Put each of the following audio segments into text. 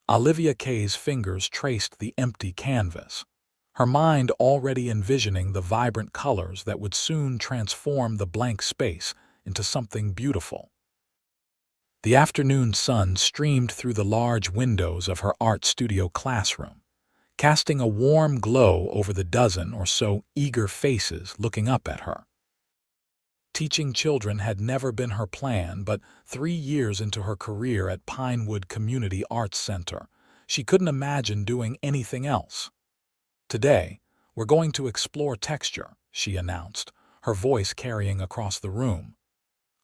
Olivia Kaye's fingers traced the empty canvas, her mind already envisioning the vibrant colors that would soon transform the blank space into something beautiful. The afternoon sun streamed through the large windows of her art studio classroom, casting a warm glow over the dozen or so eager faces looking up at her. Teaching children had never been her plan, but 3 years into her career at Pinewood Community Arts Center, she couldn't imagine doing anything else. "Today, we're going to explore texture," she announced, her voice carrying across the room.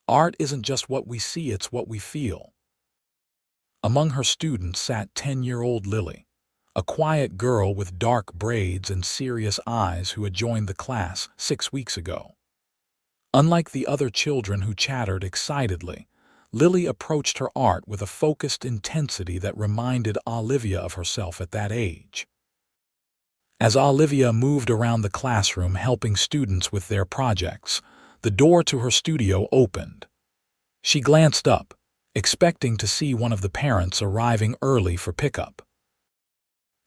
"Art isn't just what we see, it's what we feel." Among her students sat 10-year-old Lily, a quiet girl with dark braids and serious eyes who had joined the class 6 weeks ago. Unlike the other children who chattered excitedly, Lily approached her art with a focused intensity that reminded Olivia of herself at that age. As Olivia moved around the classroom helping students with their projects, the door to her studio opened. She glanced up, expecting to see one of the parents arriving early for pickup.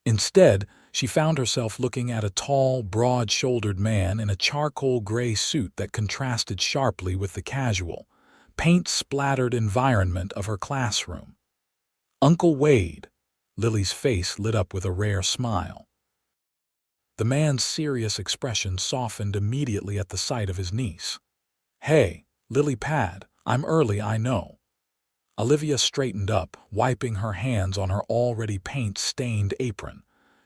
Instead, she found herself looking at a tall, broad-shouldered man in a charcoal gray suit that contrasted sharply with the casual, paint-splattered environment of her classroom. "Uncle Wade." Lily's face lit up with a rare smile. The man's serious expression softened immediately at the sight of his niece. "Hey, Lily Pad, I'm early, I know." Olivia straightened up, wiping her hands on her already paint-stained apron.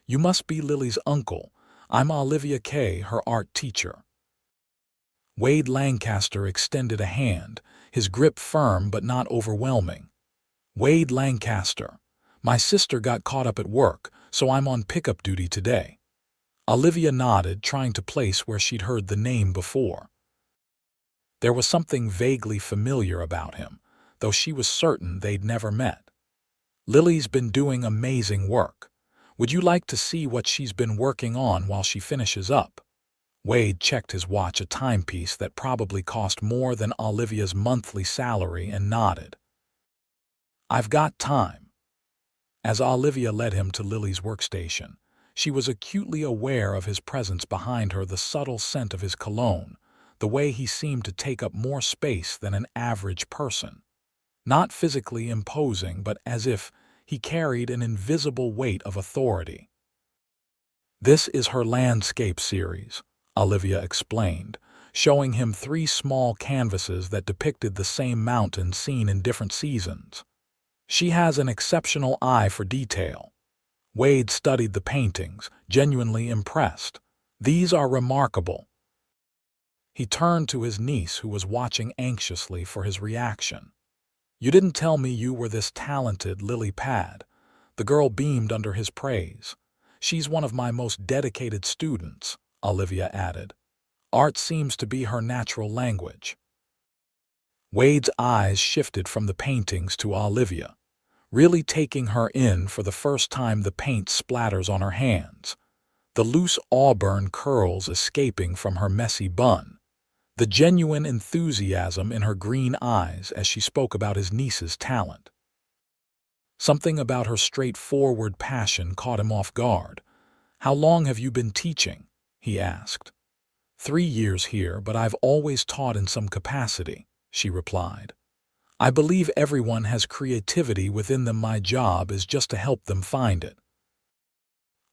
"You must be Lily's uncle. I'm Olivia Kaye, her art teacher." Wade Lancaster extended a hand, his grip firm but not overwhelming. "Wade Lancaster. My sister got caught up at work, so I'm on pickup duty today." Olivia nodded, trying to place where she'd heard the name before. There was something vaguely familiar about him, though she was certain they'd never met. "Lily's been doing amazing work. Would you like to see what she's been working on while she finishes up?" Wade checked his watch, a timepiece that probably cost more than Olivia's monthly salary, and nodded. "I've got time." As Olivia led him to Lily's workstation, she was acutely aware of his presence behind her, the subtle scent of his cologne, the way he seemed to take up more space than an average person. Not physically imposing, but as if he carried an invisible weight of authority. "This is her landscape series," Olivia explained, showing him 3 small canvases that depicted the same mountain seen in different seasons. "She has an exceptional eye for detail." Wade studied the paintings, genuinely impressed. "These are remarkable." He turned to his niece, who was watching anxiously for his reaction. "You didn't tell me you were this talented, Lily Pad." The girl beamed under his praise. "She's one of my most dedicated students," Olivia added. "Art seems to be her natural language." Wade's eyes shifted from the paintings to Olivia, really taking her in for the first time. The paint splatters on her hands, the loose auburn curls escaping from her messy bun, the genuine enthusiasm in her green eyes as she spoke about his niece's talent. Something about her straightforward passion caught him off guard. "How long have you been teaching?" he asked. 3 years here, but I've always taught in some capacity," she replied. "I believe everyone has creativity within them. My job is just to help them find it."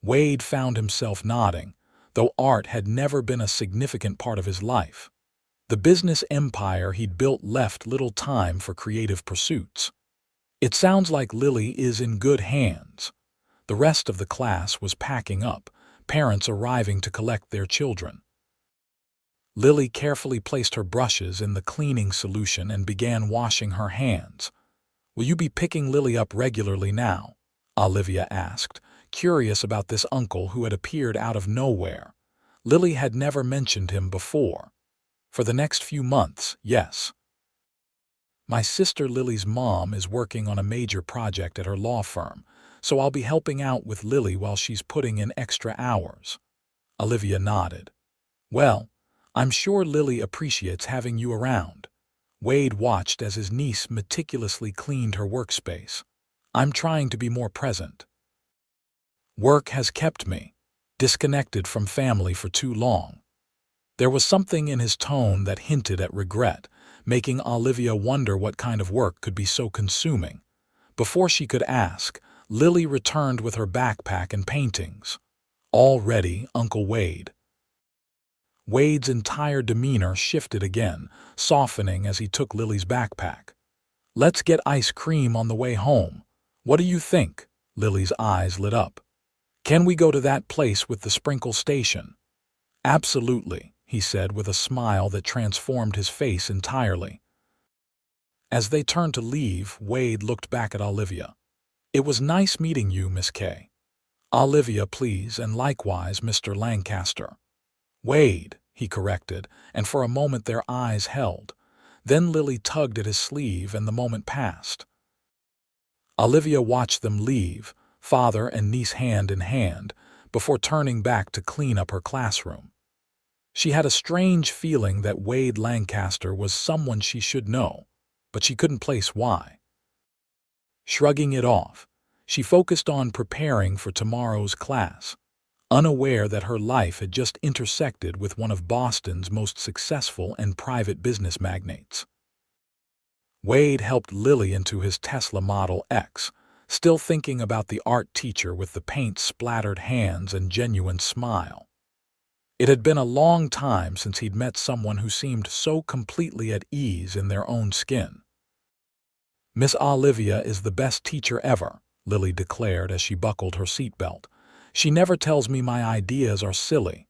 Wade found himself nodding, though art had never been a significant part of his life. The business empire he'd built left little time for creative pursuits. "It sounds like Lily is in good hands." The rest of the class was packing up, parents arriving to collect their children. Lily carefully placed her brushes in the cleaning solution and began washing her hands. "Will you be picking Lily up regularly now?" Olivia asked, curious about this uncle who had appeared out of nowhere. Lily had never mentioned him before. "For the next few months, yes. My sister Lily's mom is working on a major project at her law firm, so I'll be helping out with Lily while she's putting in extra hours." Olivia nodded. "Well, I'm sure Lily appreciates having you around." Wade watched as his niece meticulously cleaned her workspace. I'm trying to be more present. Work has kept me disconnected from family for too long. There was something in his tone that hinted at regret, making Olivia wonder what kind of work could be so consuming. Before she could ask, Lily returned with her backpack and paintings. All ready, Uncle Wade. Wade's entire demeanor shifted again, softening as he took Lily's backpack. Let's get ice cream on the way home. What do you think? Lily's eyes lit up. Can we go to that place with the sprinkle station? Absolutely, he said with a smile that transformed his face entirely. As they turned to leave, Wade looked back at Olivia. It was nice meeting you, Miss Kaye. Olivia, please, and likewise, Mr. Lancaster. Wade, he corrected, and for a moment their eyes held. Then Lily tugged at his sleeve and the moment passed. Olivia watched them leave, father and niece hand in hand, before turning back to clean up her classroom. She had a strange feeling that Wade Lancaster was someone she should know, but she couldn't place why. Shrugging it off, she focused on preparing for tomorrow's class, unaware that her life had just intersected with one of Boston's most successful and private business magnates. Wade helped Lily into his Tesla Model X, still thinking about the art teacher with the paint-splattered hands and genuine smile. It had been a long time since he'd met someone who seemed so completely at ease in their own skin. Miss Olivia is the best teacher ever, Lily declared as she buckled her seatbelt. She never tells me my ideas are silly.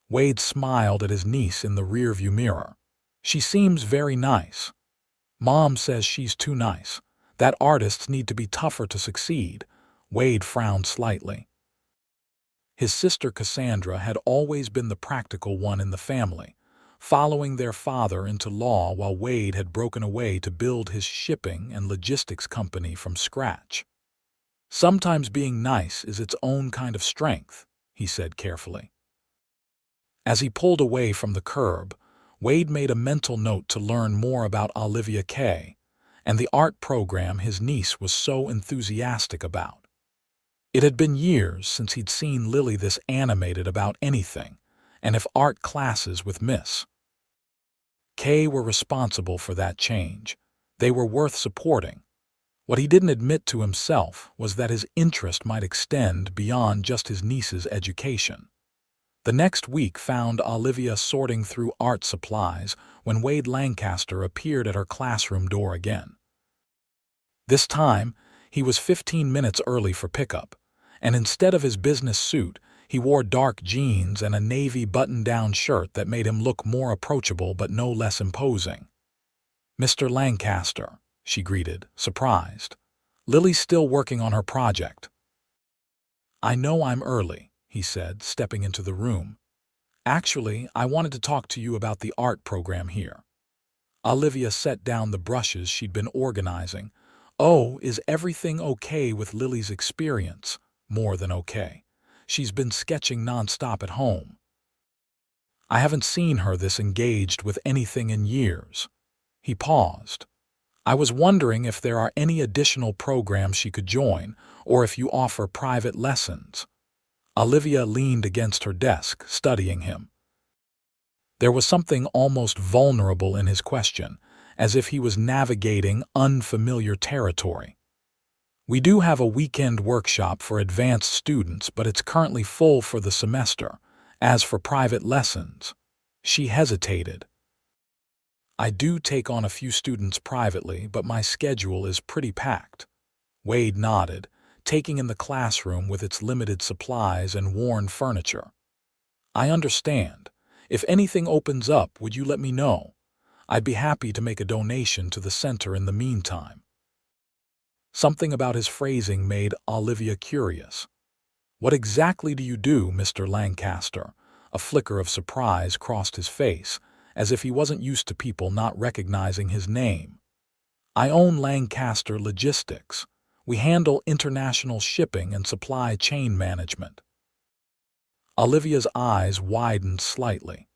Wade smiled at his niece in the rearview mirror. She seems very nice. Mom says she's too nice, that artists need to be tougher to succeed. Wade frowned slightly. His sister Cassandra had always been the practical one in the family, following their father into law while Wade had broken away to build his shipping and logistics company from scratch. Sometimes being nice is its own kind of strength, he said carefully. As he pulled away from the curb, Wade made a mental note to learn more about Olivia Kaye and the art program his niece was so enthusiastic about. It had been years since he'd seen Lily this animated about anything, and if art classes with Miss Kaye were responsible for that change, they were worth supporting. What he didn't admit to himself was that his interest might extend beyond just his niece's education. The next week found Olivia sorting through art supplies when Wade Lancaster appeared at her classroom door again. This time, he was 15 minutes early for pickup, and instead of his business suit, he wore dark jeans and a navy button-down shirt that made him look more approachable but no less imposing. Mr. Lancaster, she greeted, surprised. Lily's still working on her project. I know I'm early, he said, stepping into the room. Actually, I wanted to talk to you about the art program here. Olivia set down the brushes she'd been organizing. Oh, is everything okay with Lily's experience? More than okay. She's been sketching nonstop at home. I haven't seen her this engaged with anything in years. He paused. I was wondering if there are any additional programs she could join, or if you offer private lessons. Olivia leaned against her desk, studying him. There was something almost vulnerable in his question, as if he was navigating unfamiliar territory. We do have a weekend workshop for advanced students, but it's currently full for the semester. As for private lessons, she hesitated. I do take on a few students privately, but my schedule is pretty packed. Wade nodded, taking in the classroom with its limited supplies and worn furniture. I understand. If anything opens up, would you let me know? I'd be happy to make a donation to the center in the meantime. Something about his phrasing made Olivia curious. What exactly do you do, Mr. Lancaster? A flicker of surprise crossed his face, as if he wasn't used to people not recognizing his name. I own Lancaster Logistics. We handle international shipping and supply chain management. Olivia's eyes widened slightly.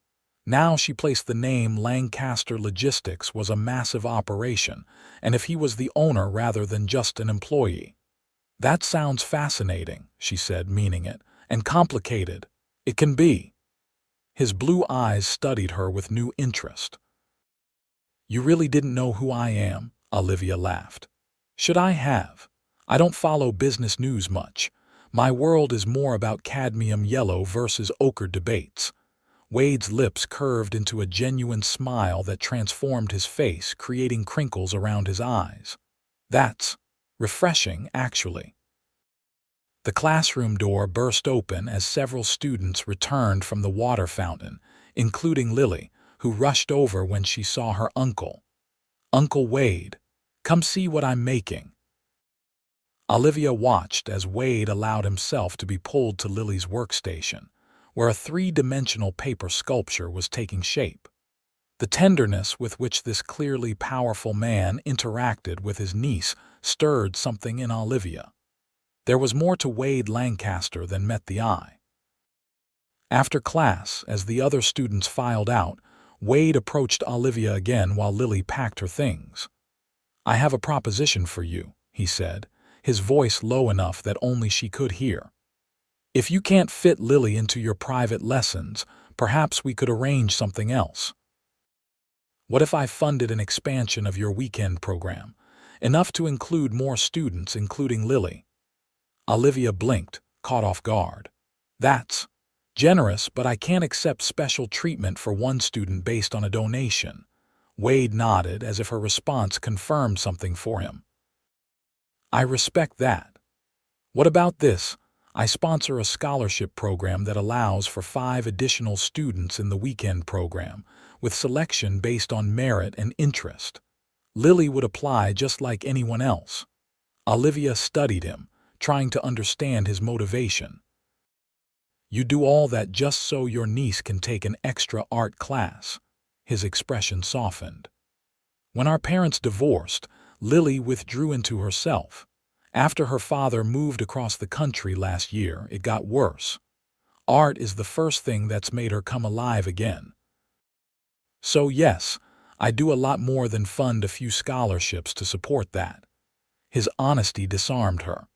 Now she placed the name Lancaster Logistics was a massive operation, and if he was the owner rather than just an employee, That sounds fascinating, she said, meaning it, and complicated. It can be. His blue eyes studied her with new interest. You really didn't know who I am? Olivia laughed. Should I have? I don't follow business news much. My world is more about cadmium yellow versus ochre debates. Wade's lips curved into a genuine smile that transformed his face, creating crinkles around his eyes. That's refreshing, actually. The classroom door burst open as several students returned from the water fountain, including Lily, who rushed over when she saw her uncle. Uncle Wade, come see what I'm making. Olivia watched as Wade allowed himself to be pulled to Lily's workstation, where a three-dimensional paper sculpture was taking shape. The tenderness with which this clearly powerful man interacted with his niece stirred something in Olivia. There was more to Wade Lancaster than met the eye. After class, as the other students filed out, Wade approached Olivia again while Lily packed her things. I have a proposition for you, he said, his voice low enough that only she could hear. If you can't fit Lily into your private lessons, perhaps we could arrange something else. What if I funded an expansion of your weekend program, enough to include more students, including Lily? Olivia blinked, caught off guard. That's generous, but I can't accept special treatment for one student based on a donation. Wade nodded as if her response confirmed something for him. I respect that. What about this? I sponsor a scholarship program that allows for 5 additional students in the weekend program, with selection based on merit and interest. Lily would apply just like anyone else. Olivia studied him, trying to understand his motivation. You do all that just so your niece can take an extra art class. His expression softened. When our parents divorced, Lily withdrew into herself. After her father moved across the country last year, it got worse. Art is the first thing that's made her come alive again. So yes, I do a lot more than fund a few scholarships to support that. His honesty disarmed her.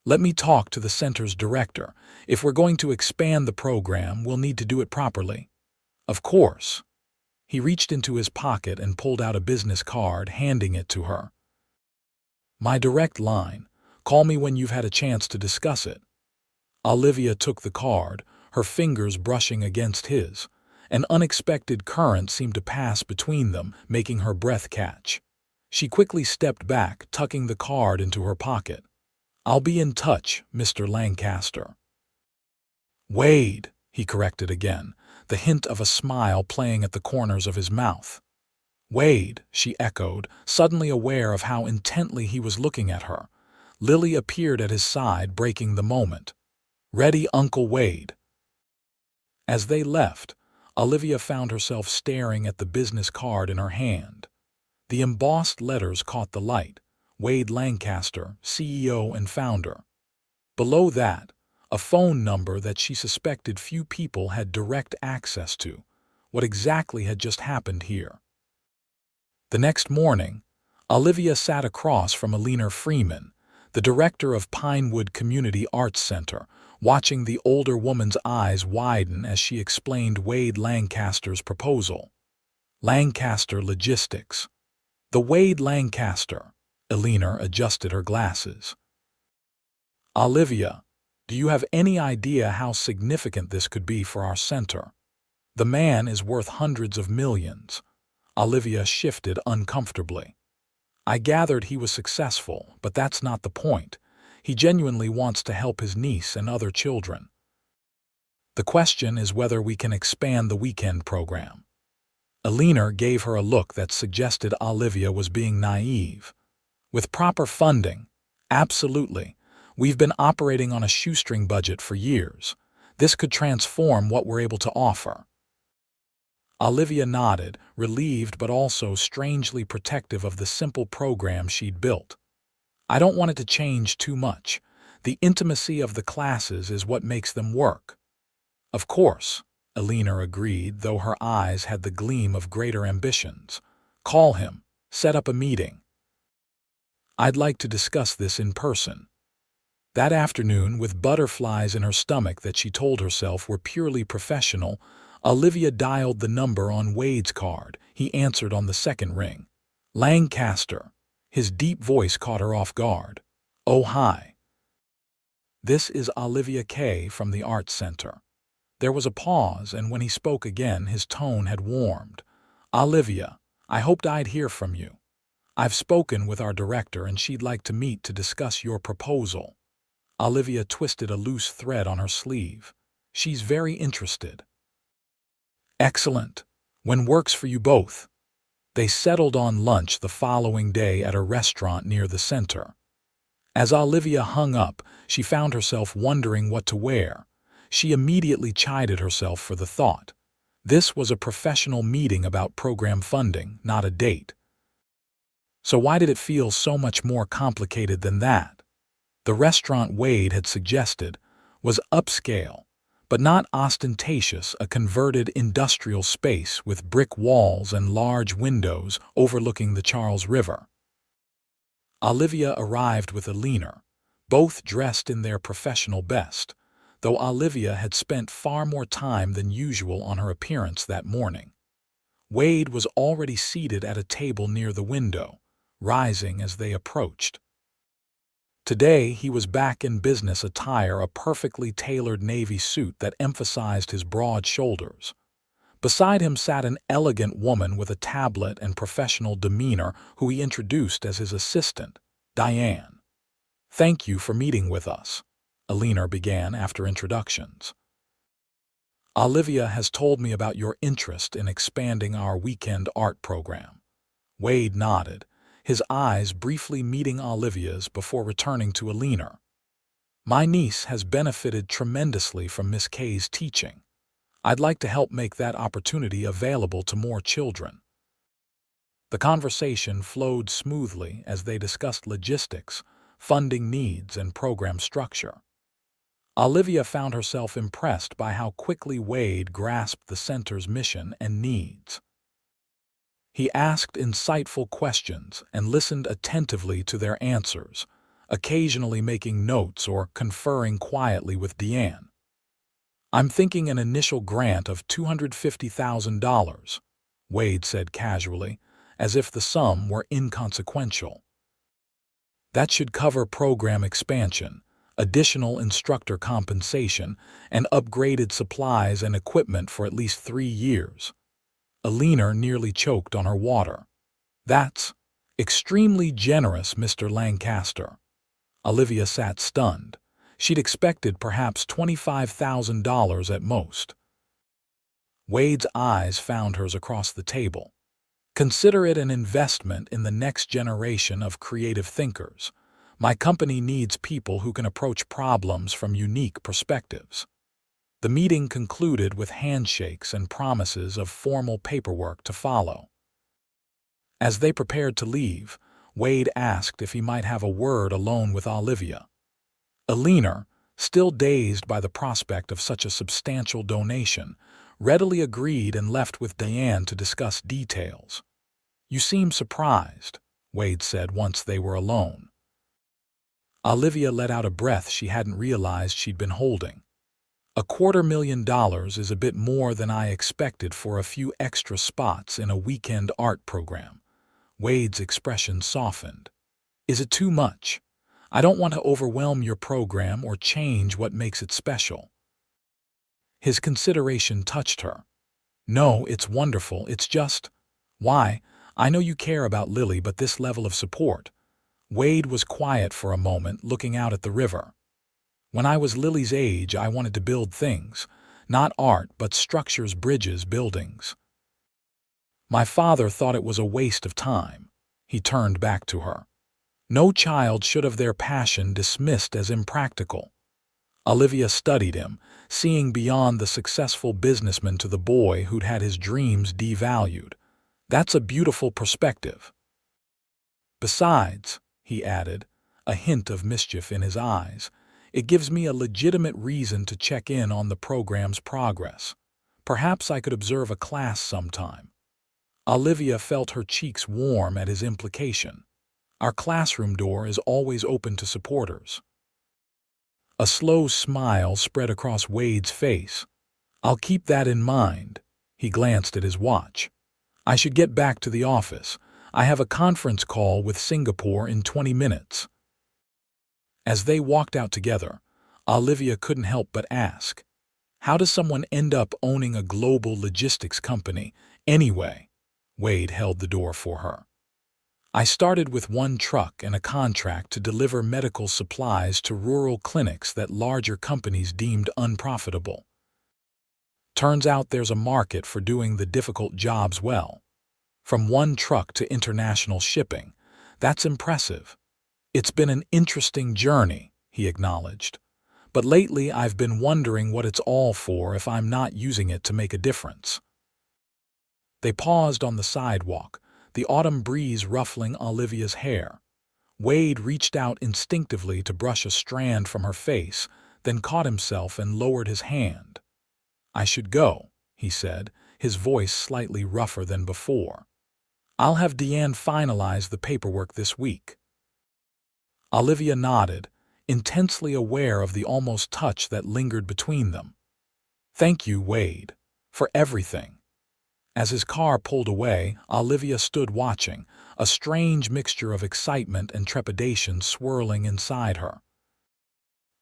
Let me talk to the center's director. If we're going to expand the program, we'll need to do it properly. Of course. He reached into his pocket and pulled out a business card, handing it to her. My direct line. Call me when you've had a chance to discuss it. Olivia took the card, her fingers brushing against his. An unexpected current seemed to pass between them, making her breath catch. She quickly stepped back, tucking the card into her pocket. I'll be in touch, Mr. Lancaster. Wade, he corrected again, the hint of a smile playing at the corners of his mouth. Wade, she echoed, suddenly aware of how intently he was looking at her. Lily appeared at his side, breaking the moment. Ready, Uncle Wade. As they left, Olivia found herself staring at the business card in her hand. The embossed letters caught the light. Wade Lancaster, CEO and founder. Below that, a phone number that she suspected few people had direct access to. What exactly had just happened here? The next morning, Olivia sat across from Millionaire Freeman, the director of Pinewood Community Arts Center, watching the older woman's eyes widen as she explained Wade Lancaster's proposal. Lancaster Logistics. The Wade Lancaster. Millionaire adjusted her glasses. Olivia, do you have any idea how significant this could be for our center? The man is worth hundreds of millions. Olivia shifted uncomfortably. I gathered he was successful, but that's not the point. He genuinely wants to help his niece and other children. The question is whether we can expand the weekend program. Millionaire gave her a look that suggested Olivia was being naive. With proper funding, absolutely. We've been operating on a shoestring budget for years. This could transform what we're able to offer. Olivia nodded, relieved but also strangely protective of the simple program she'd built. I don't want it to change too much. The intimacy of the classes is what makes them work. Of course, Millionaire agreed, though her eyes had the gleam of greater ambitions. Call him. Set up a meeting. I'd like to discuss this in person. That afternoon, with butterflies in her stomach that she told herself were purely professional, Olivia dialed the number on Wade's card. He answered on the second ring. Lancaster. His deep voice caught her off guard. "Oh, hi. This is Olivia Kaye from the Arts Center." There was a pause, and when he spoke again, his tone had warmed. "Olivia, I hoped I'd hear from you. I've spoken with our director and she'd like to meet to discuss your proposal." Olivia twisted a loose thread on her sleeve. "She's very interested." "Excellent. When works for you both?" They settled on lunch the following day at a restaurant near the center. As Olivia hung up, she found herself wondering what to wear. She immediately chided herself for the thought. This was a professional meeting about program funding, not a date. So why did it feel so much more complicated than that? The restaurant Wade had suggested was upscale, but not ostentatious, a converted industrial space with brick walls and large windows overlooking the Charles River. Olivia arrived with Eleanor, both dressed in their professional best, though Olivia had spent far more time than usual on her appearance that morning. Wade was already seated at a table near the window, rising as they approached. Today he was back in business attire, a perfectly tailored navy suit that emphasized his broad shoulders. Beside him sat an elegant woman with a tablet and professional demeanor who he introduced as his assistant, Diane. "Thank you for meeting with us," Eleanor began after introductions. "Olivia has told me about your interest in expanding our weekend art program." Wade nodded, his eyes briefly meeting Olivia's before returning to Eleanor. "My niece has benefited tremendously from Miss Kaye's teaching. I'd like to help make that opportunity available to more children." The conversation flowed smoothly as they discussed logistics, funding needs, and program structure. Olivia found herself impressed by how quickly Wade grasped the center's mission and needs. He asked insightful questions and listened attentively to their answers, occasionally making notes or conferring quietly with Deanne. "I'm thinking an initial grant of $250,000, Wade said casually, as if the sum were inconsequential. "That should cover program expansion, additional instructor compensation, and upgraded supplies and equipment for at least 3 years. Eleanor nearly choked on her water. "That's extremely generous, Mr. Lancaster." Olivia sat stunned. She'd expected perhaps $25,000 at most. Wade's eyes found hers across the table. "Consider it an investment in the next generation of creative thinkers. My company needs people who can approach problems from unique perspectives." The meeting concluded with handshakes and promises of formal paperwork to follow. As they prepared to leave, Wade asked if he might have a word alone with Olivia. Eleanor, still dazed by the prospect of such a substantial donation, readily agreed and left with Diane to discuss details. "You seem surprised," Wade said once they were alone. Olivia let out a breath she hadn't realized she'd been holding. $250,000 is a bit more than I expected for a few extra spots in a weekend art program. Wade's expression softened. "Is it too much? I don't want to overwhelm your program or change what makes it special." His consideration touched her. "No, it's wonderful. It's just, why, I know you care about Lily, but this level of support." Wade was quiet for a moment, looking out at the river. "When I was Lily's age, I wanted to build things. Not art, but structures, bridges, buildings. My father thought it was a waste of time." He turned back to her. "No child should have their passion dismissed as impractical." Olivia studied him, seeing beyond the successful businessman to the boy who'd had his dreams devalued. "That's a beautiful perspective. Besides," he added, a hint of mischief in his eyes, "it gives me a legitimate reason to check in on the program's progress. Perhaps I could observe a class sometime." Olivia felt her cheeks warm at his implication. "Our classroom door is always open to supporters." A slow smile spread across Wade's face. "I'll keep that in mind." He glanced at his watch. "I should get back to the office. I have a conference call with Singapore in 20 minutes. As they walked out together, Olivia couldn't help but ask, how does someone end up owning a global logistics company anyway? Wade held the door for her. "I started with one truck and a contract to deliver medical supplies to rural clinics that larger companies deemed unprofitable. Turns out there's a market for doing the difficult jobs well. From one truck to international shipping. That's impressive. It's been an interesting journey," he acknowledged. "But lately I've been wondering what it's all for if I'm not using it to make a difference." They paused on the sidewalk, the autumn breeze ruffling Olivia's hair. Wade reached out instinctively to brush a strand from her face, then caught himself and lowered his hand. "I should go," he said, his voice slightly rougher than before. "I'll have Deanne finalize the paperwork this week." Olivia nodded, intensely aware of the almost touch that lingered between them. "Thank you, Wade, for everything." As his car pulled away, Olivia stood watching, a strange mixture of excitement and trepidation swirling inside her.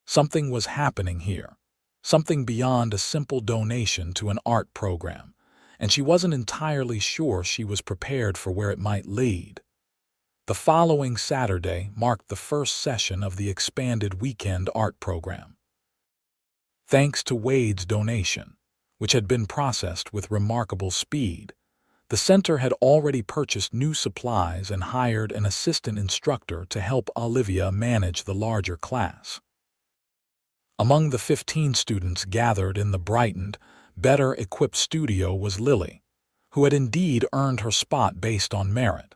Something was happening here, something beyond a simple donation to an art program, and she wasn't entirely sure she was prepared for where it might lead. The following Saturday marked the first session of the expanded weekend art program. Thanks to Wade's donation, which had been processed with remarkable speed, the center had already purchased new supplies and hired an assistant instructor to help Olivia manage the larger class. Among the 15 students gathered in the brightened, better-equipped studio was Lily, who had indeed earned her spot based on merit.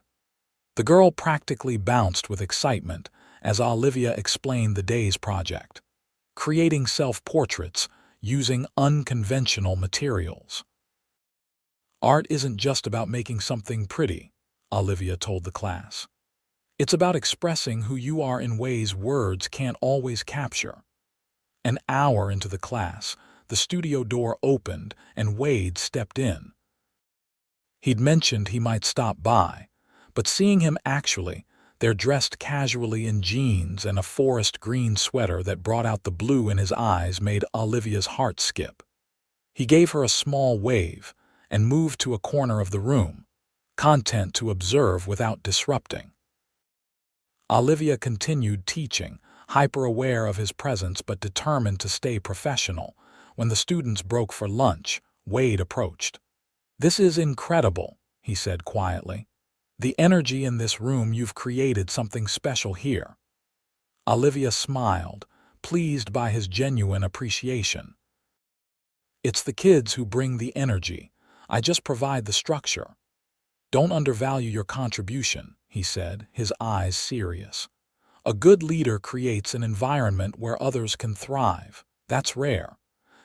The girl practically bounced with excitement as Olivia explained the day's project, creating self-portraits using unconventional materials. "Art isn't just about making something pretty," Olivia told the class. "It's about expressing who you are in ways words can't always capture." An hour into the class, the studio door opened and Wade stepped in. He'd mentioned he might stop by, but seeing him actually, there dressed casually in jeans and a forest green sweater that brought out the blue in his eyes made Olivia's heart skip. He gave her a small wave and moved to a corner of the room, content to observe without disrupting. Olivia continued teaching, hyper-aware of his presence but determined to stay professional. When the students broke for lunch, Wade approached. "This is incredible," he said quietly. "The energy in this room, you've created something special here." Olivia smiled, pleased by his genuine appreciation. "It's the kids who bring the energy. I just provide the structure." "Don't undervalue your contribution," he said, his eyes serious. "A good leader creates an environment where others can thrive. That's rare."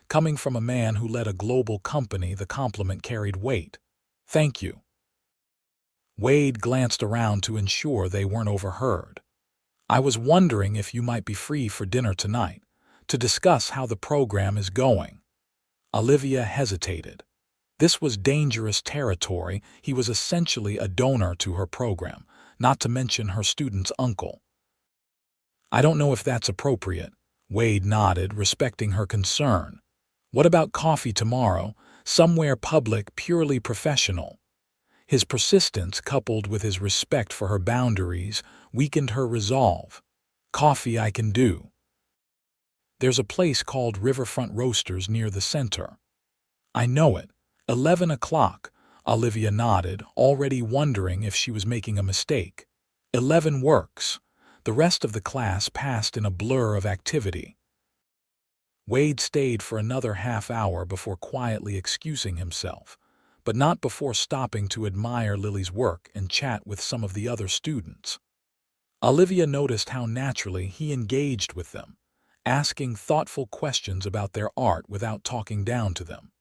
Coming from a man who led a global company, the compliment carried weight. "Thank you." Wade glanced around to ensure they weren't overheard. "I was wondering if you might be free for dinner tonight, to discuss how the program is going." Olivia hesitated. This was dangerous territory. He was essentially a donor to her program, not to mention her student's uncle. "I don't know if that's appropriate." Wade nodded, respecting her concern. "What about coffee tomorrow, somewhere public, purely professional?" His persistence, coupled with his respect for her boundaries, weakened her resolve. "Coffee I can do. There's a place called Riverfront Roasters near the center." "I know it. 11 o'clock." Olivia nodded, already wondering if she was making a mistake. 11 works." The rest of the class passed in a blur of activity. Wade stayed for another half hour before quietly excusing himself, but not before stopping to admire Lily's work and chat with some of the other students. Olivia noticed how naturally he engaged with them, asking thoughtful questions about their art without talking down to them.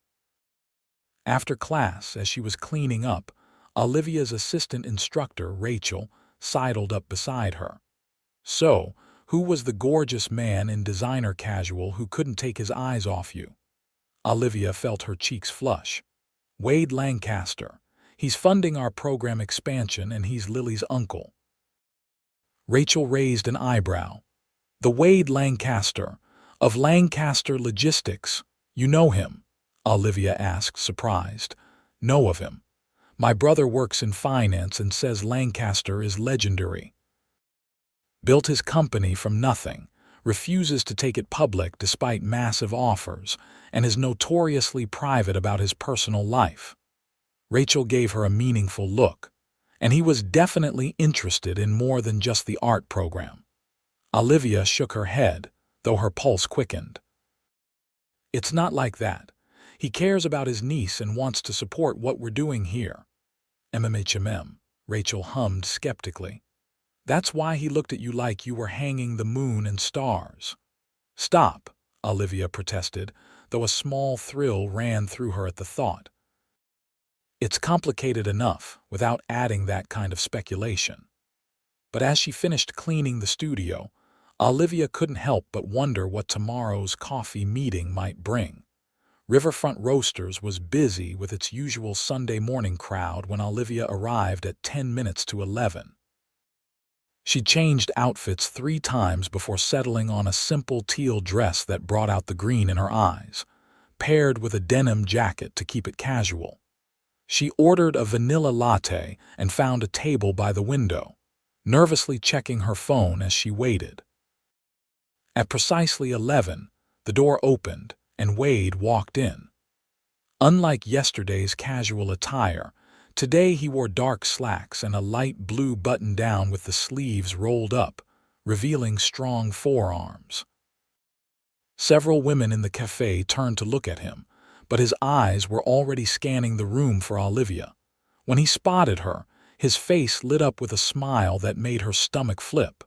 After class, as she was cleaning up, Olivia's assistant instructor, Rachel, sidled up beside her. "So, Who was the gorgeous man in designer casual who couldn't take his eyes off you? Olivia felt her cheeks flush. Wade Lancaster. He's funding our program expansion and he's Lily's uncle. Rachel raised an eyebrow. The Wade Lancaster, of Lancaster Logistics. You know him? Olivia asked, surprised. Know of him. My brother works in finance and says Lancaster is legendary. Built his company from nothing, refuses to take it public despite massive offers, and is notoriously private about his personal life. Rachel gave her a meaningful look, and he was definitely interested in more than just the art program. Olivia shook her head, though her pulse quickened. It's not like that. He cares about his niece and wants to support what we're doing here. MMHMM, Rachel hummed skeptically. That's why he looked at you like you were hanging the moon and stars. Stop, Olivia protested, though a small thrill ran through her at the thought. It's complicated enough without adding that kind of speculation. But as she finished cleaning the studio, Olivia couldn't help but wonder what tomorrow's coffee meeting might bring. Riverfront Roasters was busy with its usual Sunday morning crowd when Olivia arrived at 10 minutes to 11. She changed outfits 3 times before settling on a simple teal dress that brought out the green in her eyes, paired with a denim jacket to keep it casual. She ordered a vanilla latte and found a table by the window, nervously checking her phone as she waited. At precisely 11, the door opened and Wade walked in. Unlike yesterday's casual attire, today he wore dark slacks and a light blue button-down with the sleeves rolled up, revealing strong forearms. Several women in the cafe turned to look at him, but his eyes were already scanning the room for Olivia. When he spotted her, his face lit up with a smile that made her stomach flip.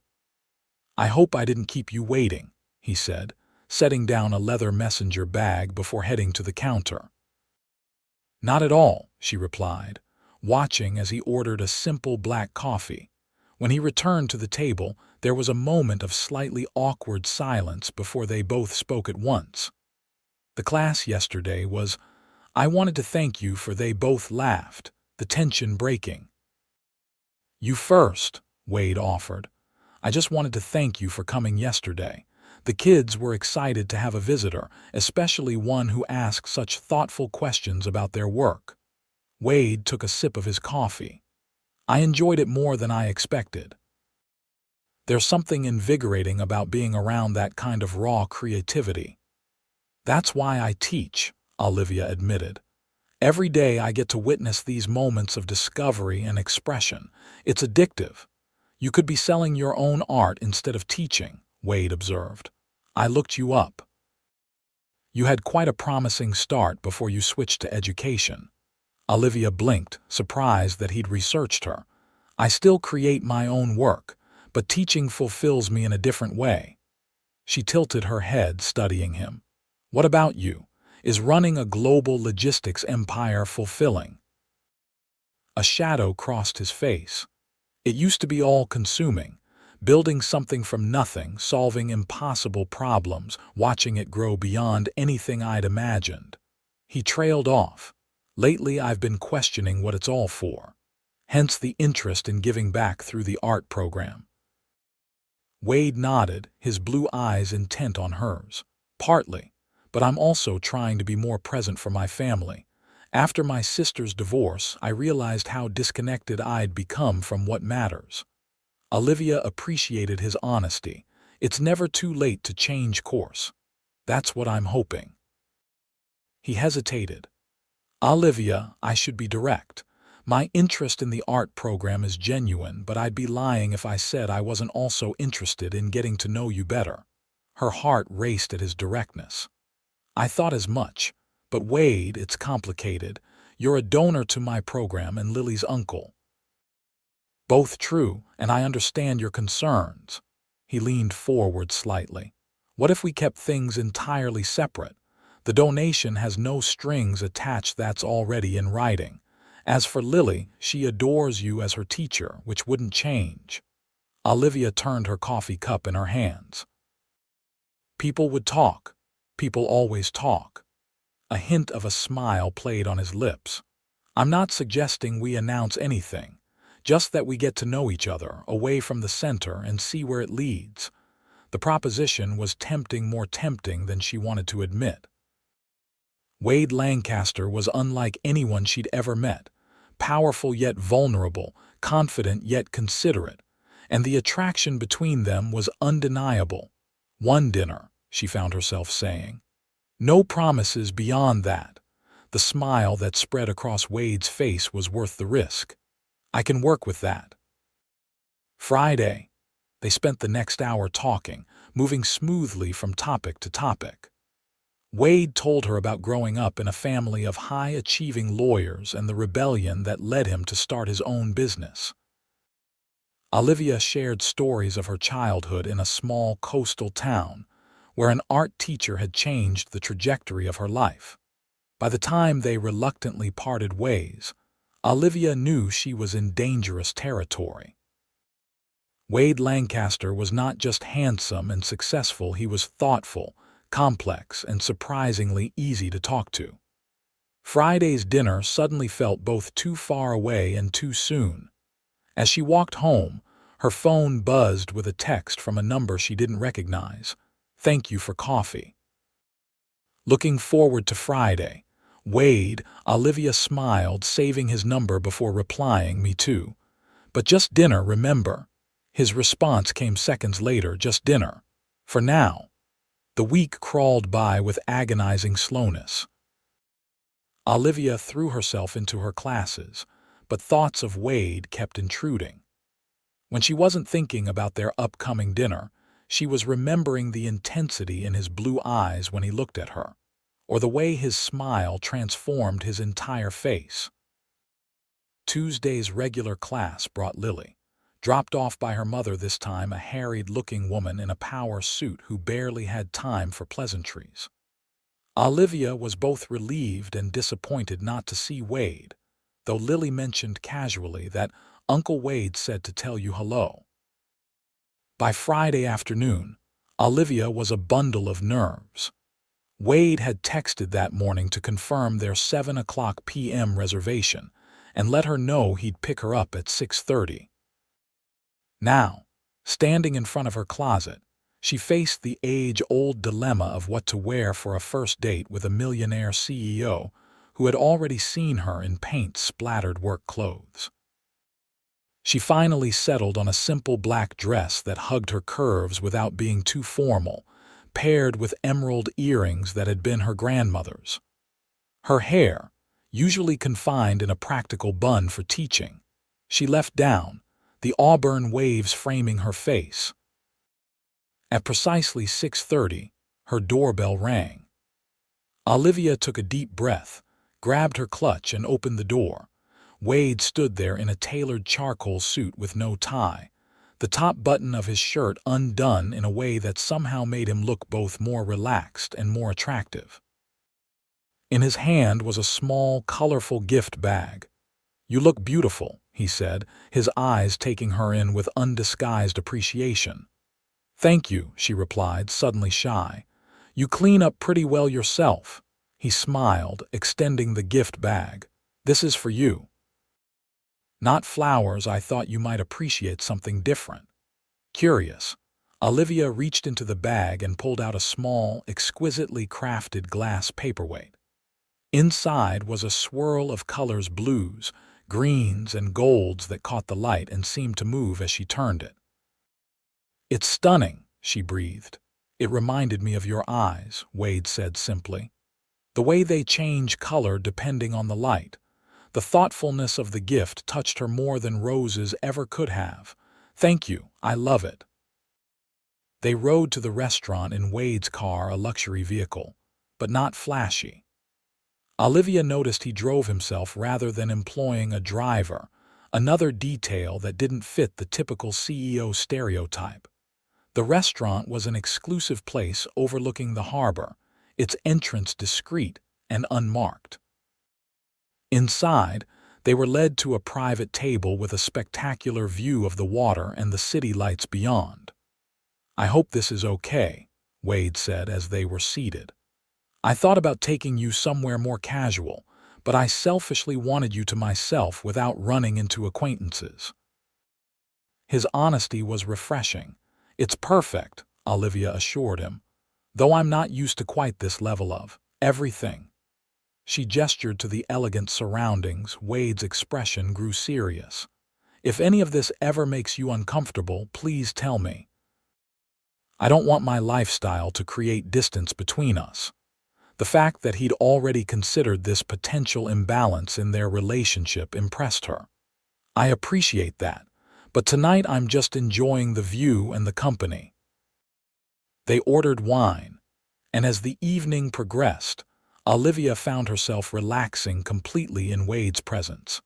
I hope I didn't keep you waiting, he said, setting down a leather messenger bag before heading to the counter. Not at all, she replied, watching as he ordered a simple black coffee. When he returned to the table, there was a moment of slightly awkward silence before they both spoke at once. The class yesterday was, I wanted to thank you for. They both laughed, the tension breaking. You first, Wade offered. I just wanted to thank you for coming yesterday. The kids were excited to have a visitor, especially one who asked such thoughtful questions about their work. Wade took a sip of his coffee. I enjoyed it more than I expected. There's something invigorating about being around that kind of raw creativity. That's why I teach, Olivia admitted. Every day I get to witness these moments of discovery and expression. It's addictive. You could be selling your own art instead of teaching, Wade observed. I looked you up. You had quite a promising start before you switched to education. Olivia blinked, surprised that he'd researched her. I still create my own work, but teaching fulfills me in a different way. She tilted her head, studying him. What about you? Is running a global logistics empire fulfilling? A shadow crossed his face. It used to be all-consuming, building something from nothing, solving impossible problems, watching it grow beyond anything I'd imagined. He trailed off. Lately I've been questioning what it's all for. Hence the interest in giving back through the art program. Wade nodded, his blue eyes intent on hers. Partly, but I'm also trying to be more present for my family. After my sister's divorce, I realized how disconnected I'd become from what matters. Olivia appreciated his honesty. It's never too late to change course. That's what I'm hoping. He hesitated. Olivia, I should be direct. My interest in the art program is genuine, but I'd be lying if I said I wasn't also interested in getting to know you better. Her heart raced at his directness. I thought as much, but Wade, it's complicated. You're a donor to my program and Lily's uncle. Both true, and I understand your concerns. He leaned forward slightly. What if we kept things entirely separate? The donation has no strings attached, that's already in writing. As for Lily, she adores you as her teacher, which wouldn't change. Olivia turned her coffee cup in her hands. People would talk. People always talk. A hint of a smile played on his lips. I'm not suggesting we announce anything, just that we get to know each other, away from the center, and see where it leads. The proposition was tempting, more tempting than she wanted to admit. Wade Lancaster was unlike anyone she'd ever met, powerful yet vulnerable, confident yet considerate, and the attraction between them was undeniable. One dinner, she found herself saying. No promises beyond that. The smile that spread across Wade's face was worth the risk. I can work with that. Friday. They spent the next hour talking, moving smoothly from topic to topic. Wade told her about growing up in a family of high-achieving lawyers and the rebellion that led him to start his own business. Olivia shared stories of her childhood in a small coastal town, where an art teacher had changed the trajectory of her life. By the time they reluctantly parted ways, Olivia knew she was in dangerous territory. Wade Lancaster was not just handsome and successful, he was thoughtful, complex, and surprisingly easy to talk to. Friday's dinner suddenly felt both too far away and too soon. As she walked home, her phone buzzed with a text from a number she didn't recognize. "Thank you for coffee." Looking forward to Friday, Wade, Olivia smiled, saving his number before replying, "Me too. But just dinner, remember?" His response came seconds later, "Just dinner. For now." The week crawled by with agonizing slowness. Olivia threw herself into her classes, but thoughts of Wade kept intruding. When she wasn't thinking about their upcoming dinner, she was remembering the intensity in his blue eyes when he looked at her, or the way his smile transformed his entire face. Tuesday's regular class brought Lily, dropped off by her mother this time, a harried-looking woman in a power suit who barely had time for pleasantries. Olivia was both relieved and disappointed not to see Wade, though Lily mentioned casually that Uncle Wade said to tell you hello. By Friday afternoon, Olivia was a bundle of nerves. Wade had texted that morning to confirm their 7 p.m. reservation and let her know he'd pick her up at 6:30. Now, standing in front of her closet, she faced the age-old dilemma of what to wear for a first date with a millionaire CEO who had already seen her in paint-splattered work clothes. She finally settled on a simple black dress that hugged her curves without being too formal, paired with emerald earrings that had been her grandmother's. Her hair, usually confined in a practical bun for teaching, she left down, the auburn waves framing her face. At precisely 6:30, her doorbell rang. Olivia took a deep breath, grabbed her clutch, and opened the door. Wade stood there in a tailored charcoal suit with no tie, the top button of his shirt undone in a way that somehow made him look both more relaxed and more attractive. In his hand was a small, colorful gift bag. "You look beautiful," he said, his eyes taking her in with undisguised appreciation. "Thank you," she replied, suddenly shy. "You clean up pretty well yourself." He smiled, extending the gift bag. "This is for you." "Not flowers, I thought you might appreciate something different." Curious, Olivia reached into the bag and pulled out a small, exquisitely crafted glass paperweight. Inside was a swirl of colors, blues, greens, and golds that caught the light and seemed to move as she turned it. "It's stunning," she breathed. "It reminded me of your eyes," Wade said simply. "The way they change color depending on the light." The thoughtfulness of the gift touched her more than roses ever could have. "Thank you, I love it." They rode to the restaurant in Wade's car, a luxury vehicle, but not flashy. Olivia noticed he drove himself rather than employing a driver, another detail that didn't fit the typical CEO stereotype. The restaurant was an exclusive place overlooking the harbor, its entrance discreet and unmarked. Inside, They were led to a private table with a spectacular view of the water and the city lights beyond. "I hope this is okay," Wade said as they were seated. "I thought about taking you somewhere more casual, but I selfishly wanted you to myself without running into acquaintances." His honesty was refreshing. "It's perfect," Olivia assured him, "though I'm not used to quite this level of everything." She gestured to the elegant surroundings. Wade's expression grew serious. "If any of this ever makes you uncomfortable, please tell me. I don't want my lifestyle to create distance between us." The fact that he'd already considered this potential imbalance in their relationship impressed her. "I appreciate that, but tonight I'm just enjoying the view and the company." They ordered wine, and as the evening progressed, Olivia found herself relaxing completely in Wade's presence.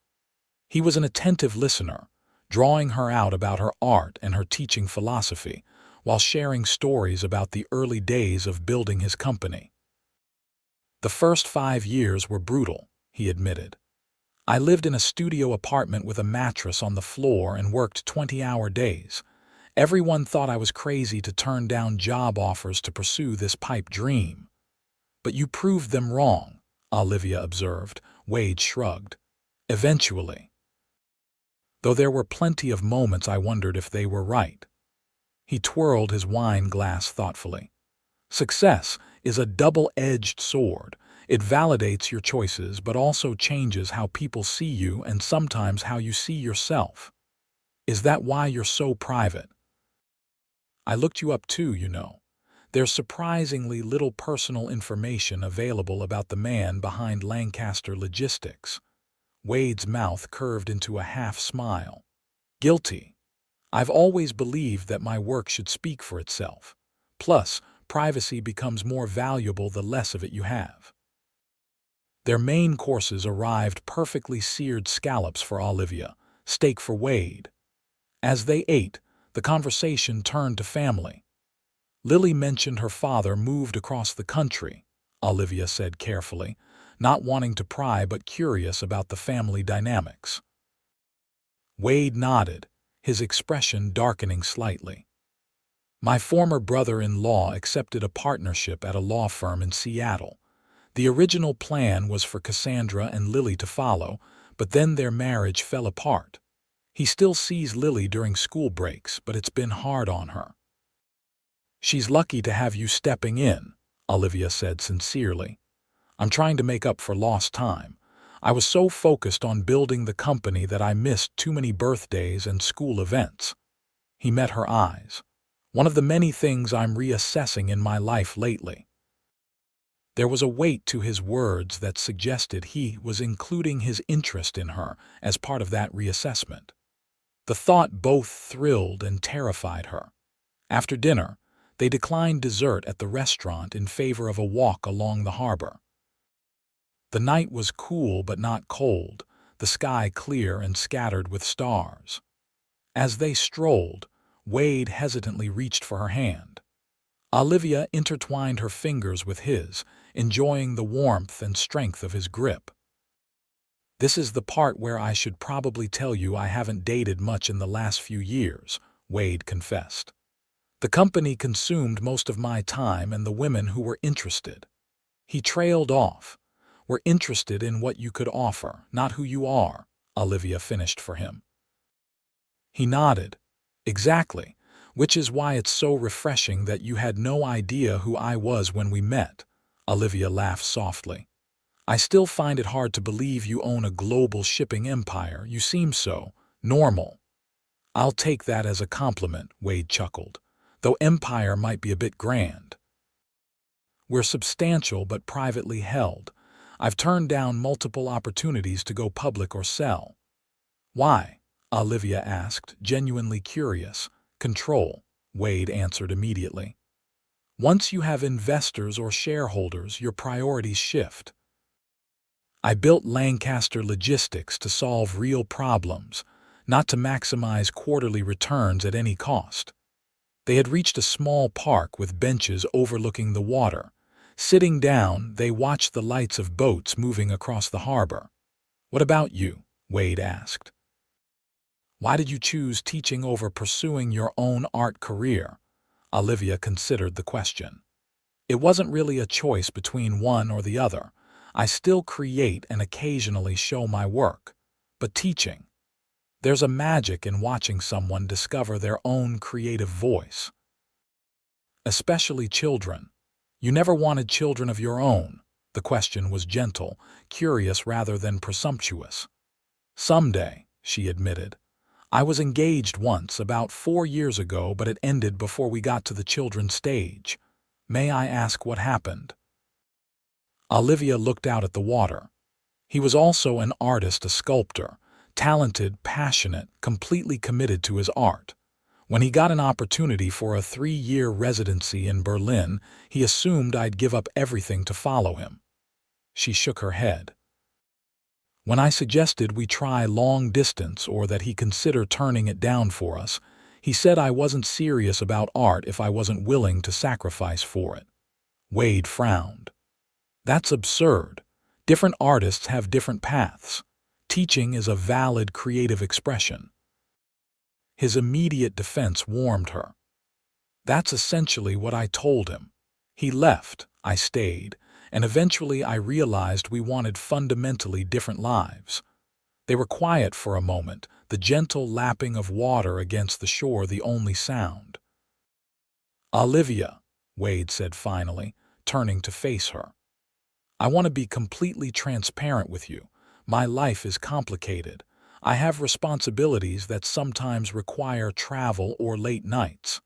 He was an attentive listener, drawing her out about her art and her teaching philosophy, while sharing stories about the early days of building his company. "The first 5 years were brutal," he admitted. "I lived in a studio apartment with a mattress on the floor and worked 20-hour days. Everyone thought I was crazy to turn down job offers to pursue this pipe dream." "But you proved them wrong," Olivia observed. Wade shrugged. "Eventually. Though there were plenty of moments I wondered if they were right." He twirled his wine glass thoughtfully. "Success is a double-edged sword. It validates your choices but also changes how people see you and sometimes how you see yourself. Is that why you're so private? I looked you up too, you know. There's surprisingly little personal information available about the man behind Lancaster Logistics." Wade's mouth curved into a half-smile. "Guilty. I've always believed that my work should speak for itself. Plus, privacy becomes more valuable the less of it you have." Their main courses arrived: perfectly seared scallops for Olivia, steak for Wade. As they ate, the conversation turned to family. "Lily mentioned her father moved across the country," Olivia said carefully, not wanting to pry but curious about the family dynamics. Wade nodded, his expression darkening slightly. "My former brother-in-law accepted a partnership at a law firm in Seattle. The original plan was for Cassandra and Lily to follow, but then their marriage fell apart. He still sees Lily during school breaks, but it's been hard on her." "She's lucky to have you stepping in," Olivia said sincerely. "I'm trying to make up for lost time. I was so focused on building the company that I missed too many birthdays and school events." He met her eyes. "One of the many things I'm reassessing in my life lately." There was a weight to his words that suggested he was including his interest in her as part of that reassessment. The thought both thrilled and terrified her. After dinner, they declined dessert at the restaurant in favor of a walk along the harbor. The night was cool but not cold, the sky clear and scattered with stars. As they strolled, Wade hesitantly reached for her hand. Olivia intertwined her fingers with his, enjoying the warmth and strength of his grip. "This is the part where I should probably tell you I haven't dated much in the last few years," Wade confessed. "The company consumed most of my time and the women who were interested." He trailed off. "We're interested in what you could offer, not who you are," Olivia finished for him. He nodded. "Exactly, which is why it's so refreshing that you had no idea who I was when we met." Olivia laughed softly. "I still find it hard to believe you own a global shipping empire. You seem so normal." "I'll take that as a compliment," Wade chuckled, "though empire might be a bit grand. We're substantial but privately held. I've turned down multiple opportunities to go public or sell." "Why?" Olivia asked, genuinely curious. "Control," Wade answered immediately. "Once you have investors or shareholders, your priorities shift. I built Lancaster Logistics to solve real problems, not to maximize quarterly returns at any cost." They had reached a small park with benches overlooking the water. Sitting down, they watched the lights of boats moving across the harbor. "What about you?" Wade asked. Why did you choose teaching over pursuing your own art career? Olivia considered the question. It wasn't really a choice between one or the other. I still create and occasionally show my work. But teaching, there's a magic in watching someone discover their own creative voice. Especially children. You never wanted children of your own. The question was gentle, curious rather than presumptuous. Someday, she admitted. I was engaged once, about 4 years ago, but it ended before we got to the children's stage. May I ask what happened? Olivia looked out at the water. He was also an artist, a sculptor, talented, passionate, completely committed to his art. When he got an opportunity for a 3-year residency in Berlin, he assumed I'd give up everything to follow him. She shook her head. When I suggested we try long distance or that he consider turning it down for us, he said I wasn't serious about art if I wasn't willing to sacrifice for it. Wade frowned. That's absurd. Different artists have different paths. Teaching is a valid creative expression. His immediate defense warmed her. That's essentially what I told him. He left, I stayed, and eventually I realized we wanted fundamentally different lives. They were quiet for a moment, the gentle lapping of water against the shore the only sound. Olivia, Wade said finally, turning to face her. I want to be completely transparent with you. My life is complicated. I have responsibilities that sometimes require travel or late nights.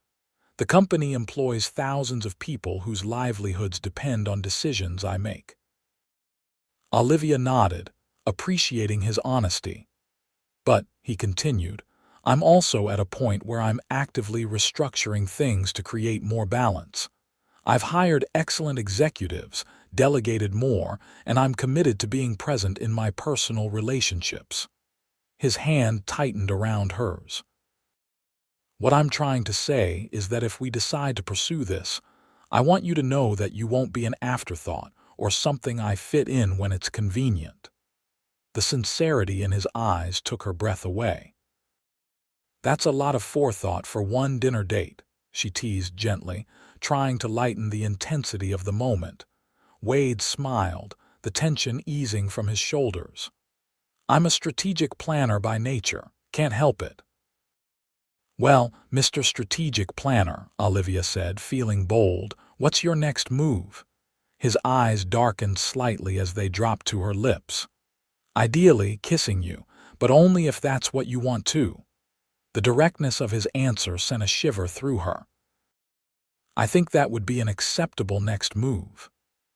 The company employs thousands of people whose livelihoods depend on decisions I make. Olivia nodded, appreciating his honesty. But, he continued, I'm also at a point where I'm actively restructuring things to create more balance. I've hired excellent executives, delegated more, and I'm committed to being present in my personal relationships. His hand tightened around hers. What I'm trying to say is that if we decide to pursue this, I want you to know that you won't be an afterthought or something I fit in when it's convenient. The sincerity in his eyes took her breath away. That's a lot of forethought for one dinner date, she teased gently, trying to lighten the intensity of the moment. Wade smiled, the tension easing from his shoulders. I'm a strategic planner by nature, can't help it. Well, Mr. Strategic Planner, Olivia said, feeling bold, what's your next move? His eyes darkened slightly as they dropped to her lips. Ideally, kissing you, but only if that's what you want to. The directness of his answer sent a shiver through her. I think that would be an acceptable next move.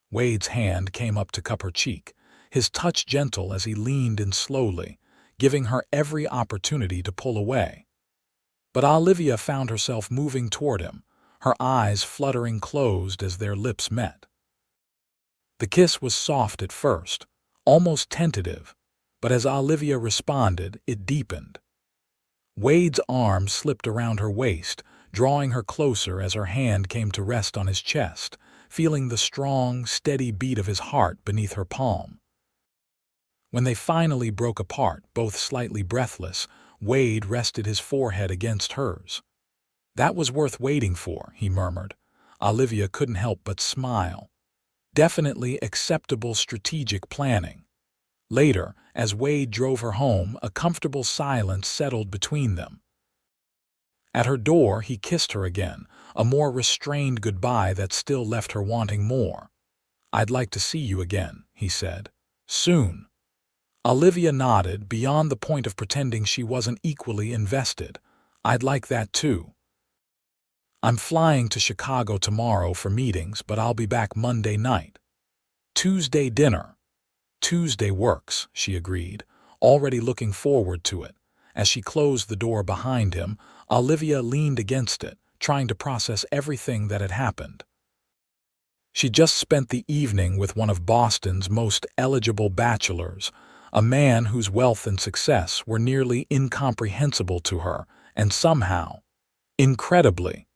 Wade's hand came up to cup her cheek, his touch gentle as he leaned in slowly, giving her every opportunity to pull away. But Olivia found herself moving toward him, her eyes fluttering closed as their lips met. The kiss was soft at first, almost tentative, but as Olivia responded, it deepened. Wade's arm slipped around her waist, drawing her closer as her hand came to rest on his chest, feeling the strong, steady beat of his heart beneath her palm. When they finally broke apart, both slightly breathless, Wade rested his forehead against hers. That was worth waiting for, he murmured. Olivia couldn't help but smile. Definitely acceptable strategic planning. Later, as Wade drove her home, a comfortable silence settled between them. At her door, he kissed her again, a more restrained goodbye that still left her wanting more. I'd like to see you again, he said. Soon. Olivia nodded, beyond the point of pretending she wasn't equally invested. I'd like that too. I'm flying to Chicago tomorrow for meetings, but I'll be back Monday night. Tuesday dinner. Tuesday works, she agreed, already looking forward to it. As she closed the door behind him, Olivia leaned against it, trying to process everything that had happened. She just spent the evening with one of Boston's most eligible bachelors, a man whose wealth and success were nearly incomprehensible to her, and somehow, incredibly,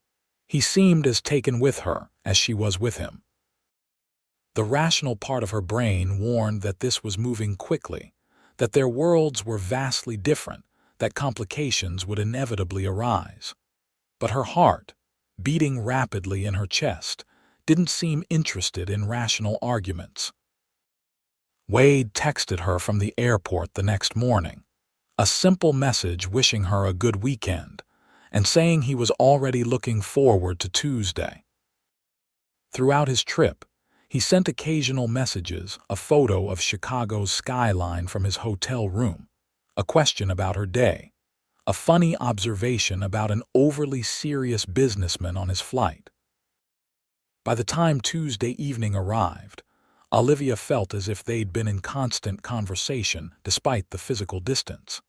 he seemed as taken with her as she was with him. The rational part of her brain warned that this was moving quickly. that their worlds were vastly different, that complications would inevitably arise. But her heart, beating rapidly in her chest, didn't seem interested in rational arguments. Wade texted her from the airport the next morning, a simple message wishing her a good weekend, and saying he was already looking forward to Tuesday. Throughout his trip, he sent occasional messages, a photo of Chicago's skyline from his hotel room, a question about her day, a funny observation about an overly serious businessman on his flight. By the time Tuesday evening arrived, Olivia felt as if they'd been in constant conversation despite the physical distance.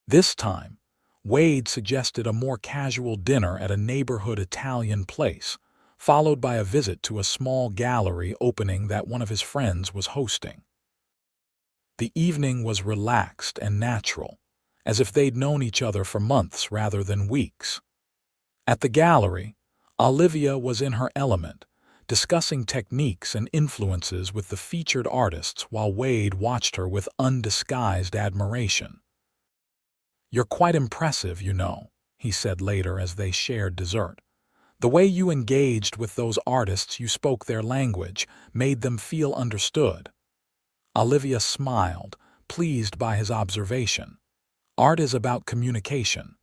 This time, Wade suggested a more casual dinner at a neighborhood Italian place, followed by a visit to a small gallery opening that one of his friends was hosting. The evening was relaxed and natural, as if they'd known each other for months rather than weeks. At the gallery, Olivia was in her element, discussing techniques and influences with the featured artists while Wade watched her with undisguised admiration. "You're quite impressive, you know," he said later as they shared dessert. "The way you engaged with those artists, you spoke their language, made them feel understood." Olivia smiled, pleased by his observation. Art is about communication.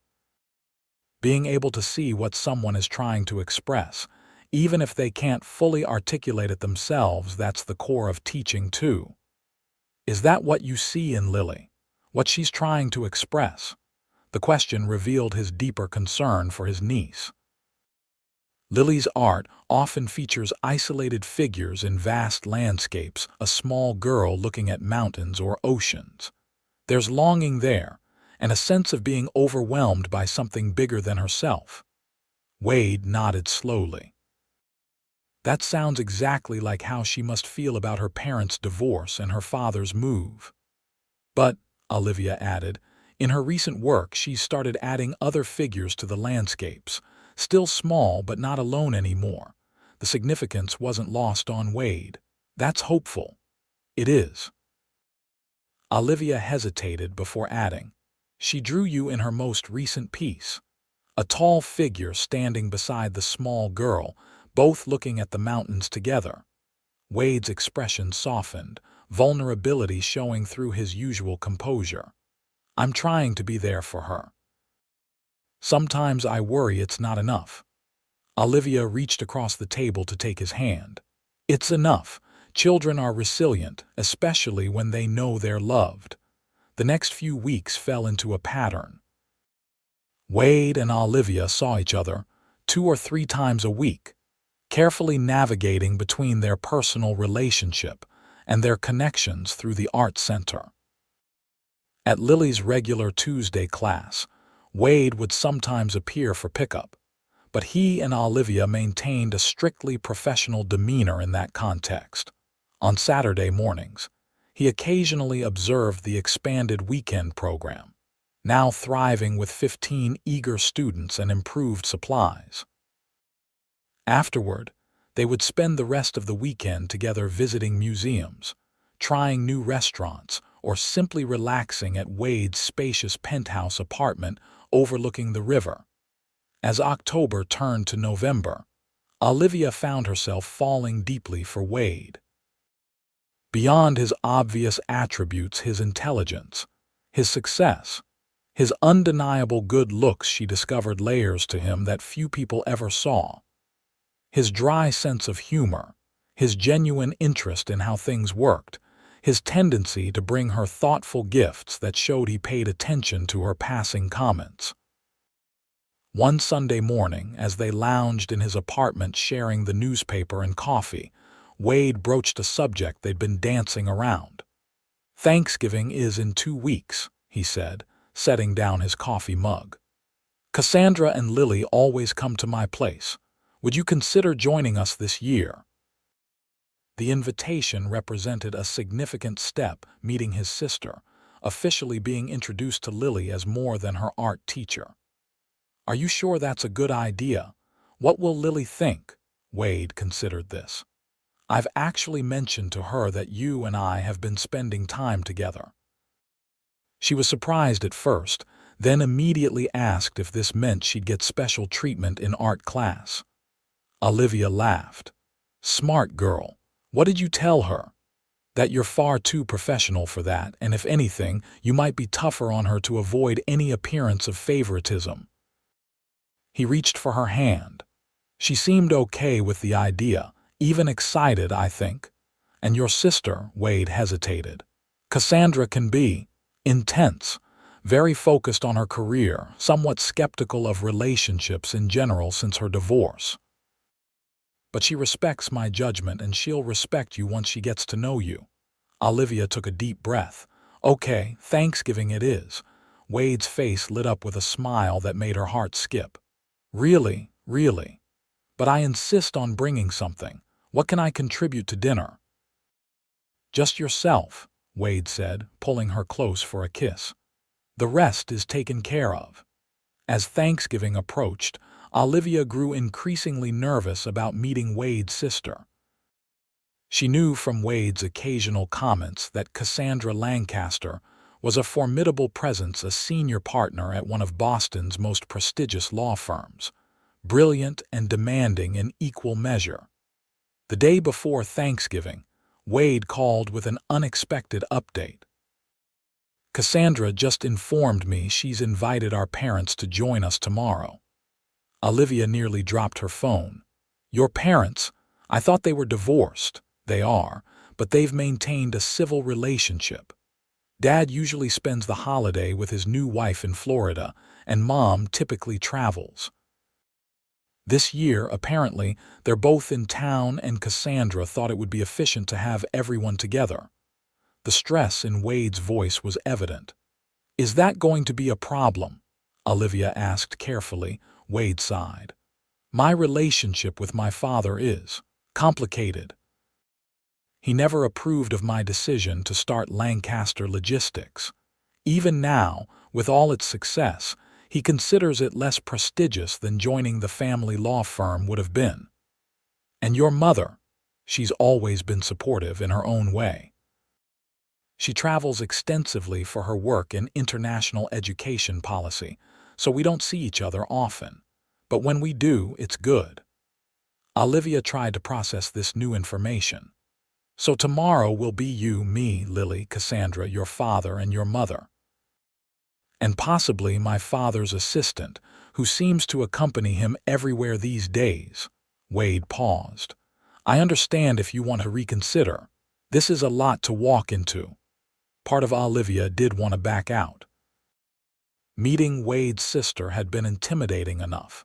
Being able to see what someone is trying to express, even if they can't fully articulate it themselves, that's the core of teaching too. "Is that what you see in Lily? What she's trying to express?" The question revealed his deeper concern for his niece. Lily's art often features isolated figures in vast landscapes, a small girl looking at mountains or oceans. There's longing there, and a sense of being overwhelmed by something bigger than herself. Wade nodded slowly. "That sounds exactly like how she must feel about her parents' divorce and her father's move." "But," Olivia added, "in her recent work she's started adding other figures to the landscapes, still small but not alone anymore." The significance wasn't lost on Wade. "That's hopeful." "It is." Olivia hesitated before adding, "She drew you in her most recent piece." A tall figure standing beside the small girl, both looking at the mountains together. Wade's expression softened, vulnerability showing through his usual composure. "I'm trying to be there for her. Sometimes I worry it's not enough." Olivia reached across the table to take his hand. "It's enough. Children are resilient, especially when they know they're loved." The next few weeks fell into a pattern. Wade and Olivia saw each other 2 or 3 times a week, carefully navigating between their personal relationship and their connections through the art center. At Lily's regular Tuesday class, Wade would sometimes appear for pickup, but he and Olivia maintained a strictly professional demeanor in that context. On Saturday mornings, he occasionally observed the expanded weekend program, now thriving with 15 eager students and improved supplies. Afterward, they would spend the rest of the weekend together visiting museums, trying new restaurants, or simply relaxing at Wade's spacious penthouse apartment overlooking the river. As October turned to November, Olivia found herself falling deeply for Wade. Beyond his obvious attributes, his intelligence, his success, his undeniable good looks, she discovered layers to him that few people ever saw. His dry sense of humor, his genuine interest in how things worked, his tendency to bring her thoughtful gifts that showed he paid attention to her passing comments. One Sunday morning, as they lounged in his apartment sharing the newspaper and coffee, Wade broached a subject they'd been dancing around. "Thanksgiving is in 2 weeks," he said, setting down his coffee mug. "Cassandra and Lily always come to my place. Would you consider joining us this year?" The invitation represented a significant step, meeting his sister, officially being introduced to Lily as more than her art teacher. "Are you sure that's a good idea? What will Lily think?" Wade considered this. "I've actually mentioned to her that you and I have been spending time together." She was surprised at first, then immediately asked if this meant she'd get special treatment in art class. Olivia laughed. Smart girl. What did you tell her? That you're far too professional for that, and if anything, you might be tougher on her to avoid any appearance of favoritism. He reached for her hand. She seemed okay with the idea, even excited, I think. And your sister, Wade hesitated. Cassandra can be intense, very focused on her career, somewhat skeptical of relationships in general since her divorce. But she respects my judgment and she'll respect you once she gets to know you. Olivia took a deep breath. Okay, Thanksgiving it is. Wade's face lit up with a smile that made her heart skip. Really, really. But I insist on bringing something. What can I contribute to dinner? Just yourself, Wade said, pulling her close for a kiss. The rest is taken care of. As Thanksgiving approached, Olivia grew increasingly nervous about meeting Wade's sister. She knew from Wade's occasional comments that Cassandra Lancaster was a formidable presence, a senior partner at one of Boston's most prestigious law firms, brilliant and demanding in equal measure. The day before Thanksgiving, Wade called with an unexpected update. Cassandra just informed me she's invited our parents to join us tomorrow. Olivia nearly dropped her phone. Your parents? I thought they were divorced. They are, but they've maintained a civil relationship. Dad usually spends the holiday with his new wife in Florida, and Mom typically travels. This year, apparently, they're both in town and Cassandra thought it would be efficient to have everyone together. The stress in Wade's voice was evident. Is that going to be a problem? Olivia asked carefully. Wade sighed. My relationship with my father is complicated. He never approved of my decision to start Lancaster Logistics. Even now, with all its success, he considers it less prestigious than joining the family law firm would have been. And your mother? She's always been supportive in her own way. She travels extensively for her work in international education policy, so we don't see each other often. But when we do, it's good. Olivia tried to process this new information. So tomorrow will be you, me, Lily, Cassandra, your father, and your mother. And possibly my father's assistant, who seems to accompany him everywhere these days. Wade paused. I understand if you want to reconsider. This is a lot to walk into. Part of Olivia did want to back out. Meeting Wade's sister had been intimidating enough.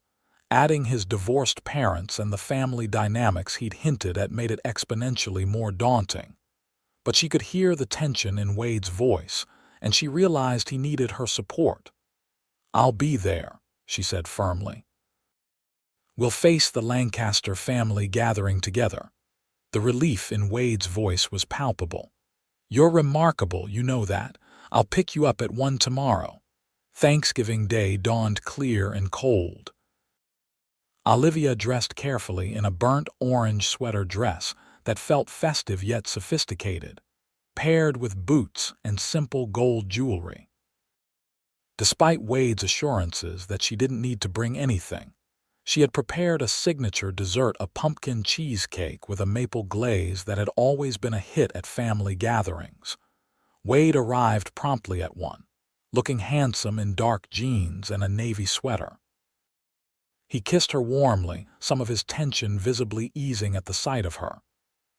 Adding his divorced parents and the family dynamics he'd hinted at made it exponentially more daunting. But she could hear the tension in Wade's voice, and she realized he needed her support. I'll be there, she said firmly. We'll face the Lancaster family gathering together. The relief in Wade's voice was palpable. You're remarkable, you know that. I'll pick you up at 1 tomorrow. Thanksgiving Day dawned clear and cold. Olivia dressed carefully in a burnt orange sweater dress that felt festive yet sophisticated, paired with boots and simple gold jewelry. Despite Wade's assurances that she didn't need to bring anything, she had prepared a signature dessert, a pumpkin cheesecake with a maple glaze that had always been a hit at family gatherings. Wade arrived promptly at 1, looking handsome in dark jeans and a navy sweater. He kissed her warmly, some of his tension visibly easing at the sight of her.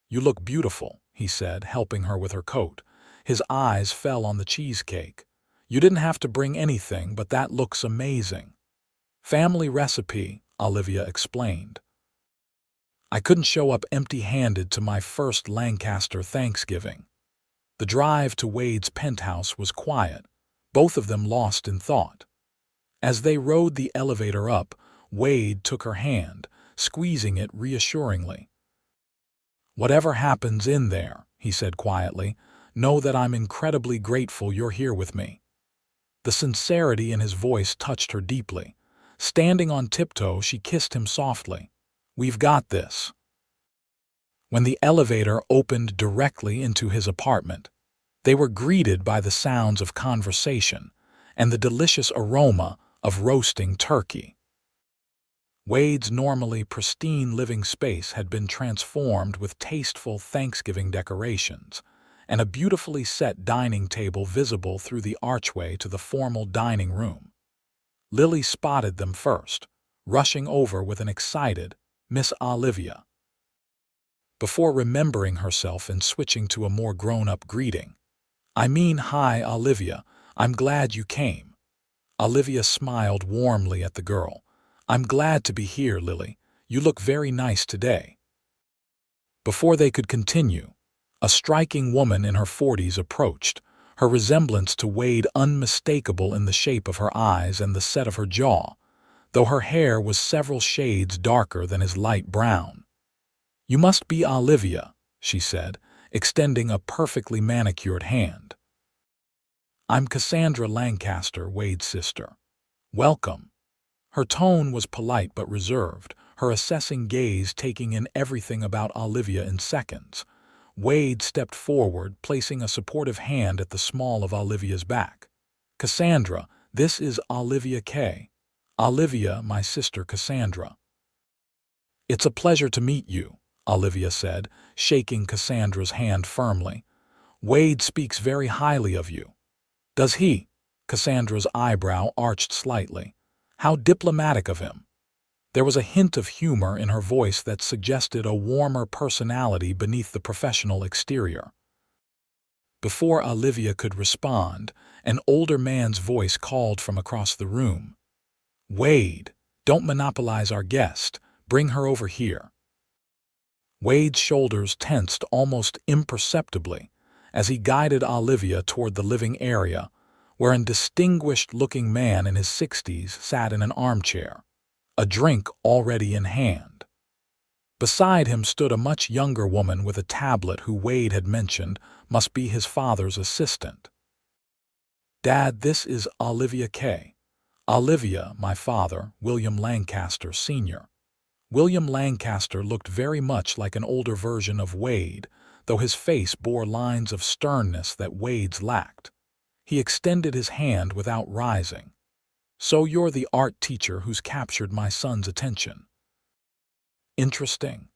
You look beautiful, he said, helping her with her coat. His eyes fell on the cheesecake. You didn't have to bring anything, but that looks amazing. Family recipe, Olivia explained. I couldn't show up empty-handed to my first Lancaster Thanksgiving. The drive to Wade's penthouse was quiet, both of them lost in thought. As they rode the elevator up, Wade took her hand, squeezing it reassuringly. Whatever happens in there, he said quietly, know that I'm incredibly grateful you're here with me. The sincerity in his voice touched her deeply. Standing on tiptoe, she kissed him softly. We've got this. When the elevator opened directly into his apartment, They were greeted by the sounds of conversation and the delicious aroma of roasting turkey. Wade's normally pristine living space had been transformed with tasteful Thanksgiving decorations and a beautifully set dining table visible through the archway to the formal dining room. Lily spotted them first, rushing over with an excited, "Miss Olivia," before remembering herself and switching to a more grown-up greeting. "I mean, hi, Olivia. I'm glad you came." Olivia smiled warmly at the girl. "I'm glad to be here, Lily. You look very nice today." Before they could continue, a striking woman in her 40s approached, her resemblance to Wade unmistakable in the shape of her eyes and the set of her jaw, though her hair was several shades darker than his light brown. "You must be Olivia," she said, extending a perfectly manicured hand. "I'm Cassandra Lancaster, Wade's sister. Welcome." Her tone was polite but reserved, her assessing gaze taking in everything about Olivia in seconds. Wade stepped forward, placing a supportive hand at the small of Olivia's back. "Cassandra, this is Olivia Kaye. Olivia, my sister Cassandra." "It's a pleasure to meet you," Olivia said, shaking Cassandra's hand firmly. "Wade speaks very highly of you." "Does he?" Cassandra's eyebrow arched slightly. "How diplomatic of him." There was a hint of humor in her voice that suggested a warmer personality beneath the professional exterior. Before Olivia could respond, an older man's voice called from across the room. "Wade, don't monopolize our guest. Bring her over here." Wade's shoulders tensed almost imperceptibly as he guided Olivia toward the living area, where a distinguished-looking man in his 60s sat in an armchair, a drink already in hand. Beside him stood a much younger woman with a tablet who Wade had mentioned must be his father's assistant. "Dad, this is Olivia Kaye. Olivia, my father, William Lancaster, Sr." William Lancaster looked very much like an older version of Wade, though his face bore lines of sternness that Wade's lacked. He extended his hand without rising. "So you're the art teacher who's captured my son's attention." Interesting.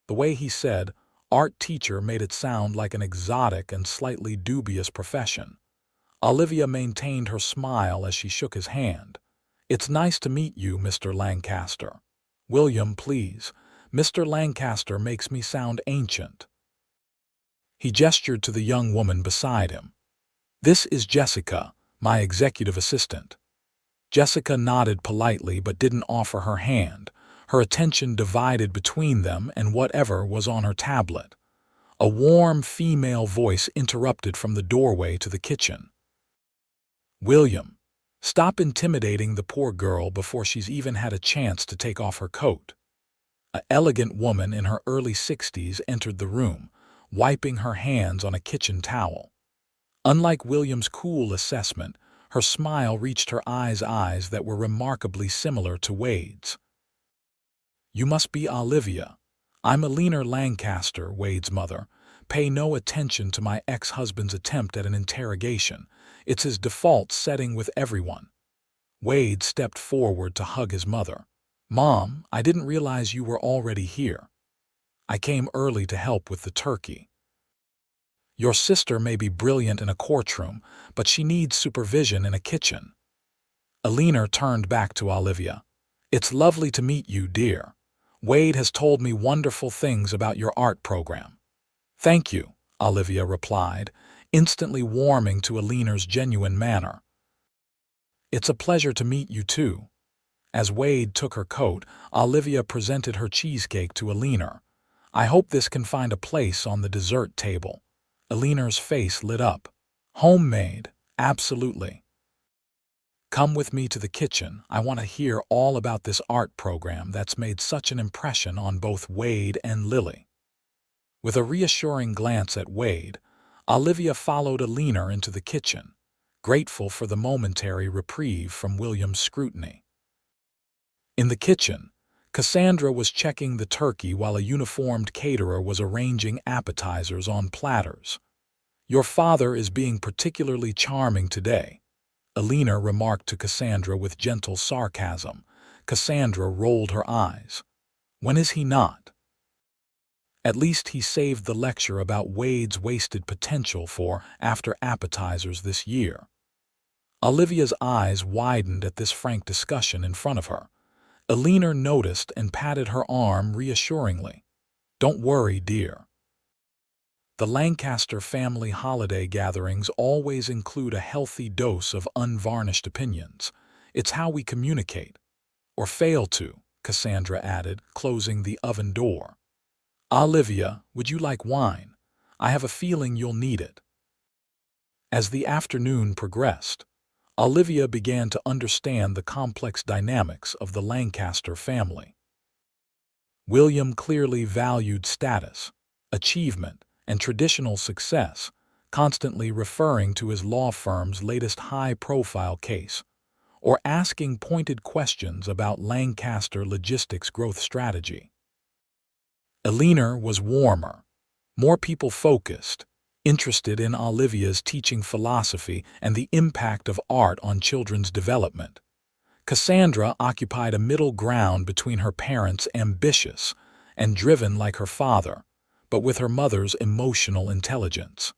The way he said art teacher made it sound like an exotic and slightly dubious profession. Olivia maintained her smile as she shook his hand. "It's nice to meet you, Mr. Lancaster." "William, please. Mr. Lancaster makes me sound ancient." He gestured to the young woman beside him. "This is Jessica, my executive assistant." Jessica nodded politely but didn't offer her hand, her attention divided between them and whatever was on her tablet. A warm female voice interrupted from the doorway to the kitchen. "William, stop intimidating the poor girl before she's even had a chance to take off her coat." An elegant woman in her early 60s entered the room, wiping her hands on a kitchen towel. Unlike William's cool assessment, her smile reached her eyes that were remarkably similar to Wade's. "You must be Olivia. I'm Eleanor Lancaster, Wade's mother. Pay no attention to my ex-husband's attempt at an interrogation. It's his default setting with everyone." Wade stepped forward to hug his mother. "Mom, I didn't realize you were already here. I came early to help with the turkey." "Your sister may be brilliant in a courtroom, but she needs supervision in a kitchen." Eleanor turned back to Olivia. "It's lovely to meet you, dear. Wade has told me wonderful things about your art program." "Thank you," Olivia replied, instantly warming to Eleanor's genuine manner. "It's a pleasure to meet you too." As Wade took her coat, Olivia presented her cheesecake to Eleanor. "I hope this can find a place on the dessert table." Eleanor's face lit up. "Homemade, absolutely. Come with me to the kitchen. I want to hear all about this art program that's made such an impression on both Wade and Lily." With a reassuring glance at Wade, Olivia followed Eleanor into the kitchen, grateful for the momentary reprieve from William's scrutiny. In the kitchen, Cassandra was checking the turkey while a uniformed caterer was arranging appetizers on platters. "Your father is being particularly charming today," Alina remarked to Cassandra with gentle sarcasm. Cassandra rolled her eyes. "When is he not? At least he saved the lecture about Wade's wasted potential for after appetizers this year." Olivia's eyes widened at this frank discussion in front of her. Alina noticed and patted her arm reassuringly. "Don't worry, dear. The Lancaster family holiday gatherings always include a healthy dose of unvarnished opinions. It's how we communicate. Or fail to," Cassandra added, closing the oven door. "Olivia, would you like wine? I have a feeling you'll need it." As the afternoon progressed, Olivia began to understand the complex dynamics of the Lancaster family. William clearly valued status, achievement, and traditional success, constantly referring to his law firm's latest high-profile case, or asking pointed questions about Lancaster Logistics' growth strategy. Alina was warmer, more people-focused, interested in Olivia's teaching philosophy and the impact of art on children's development. Cassandra occupied a middle ground between her parents' ambitious and driven like her father, but with her mother's emotional intelligence.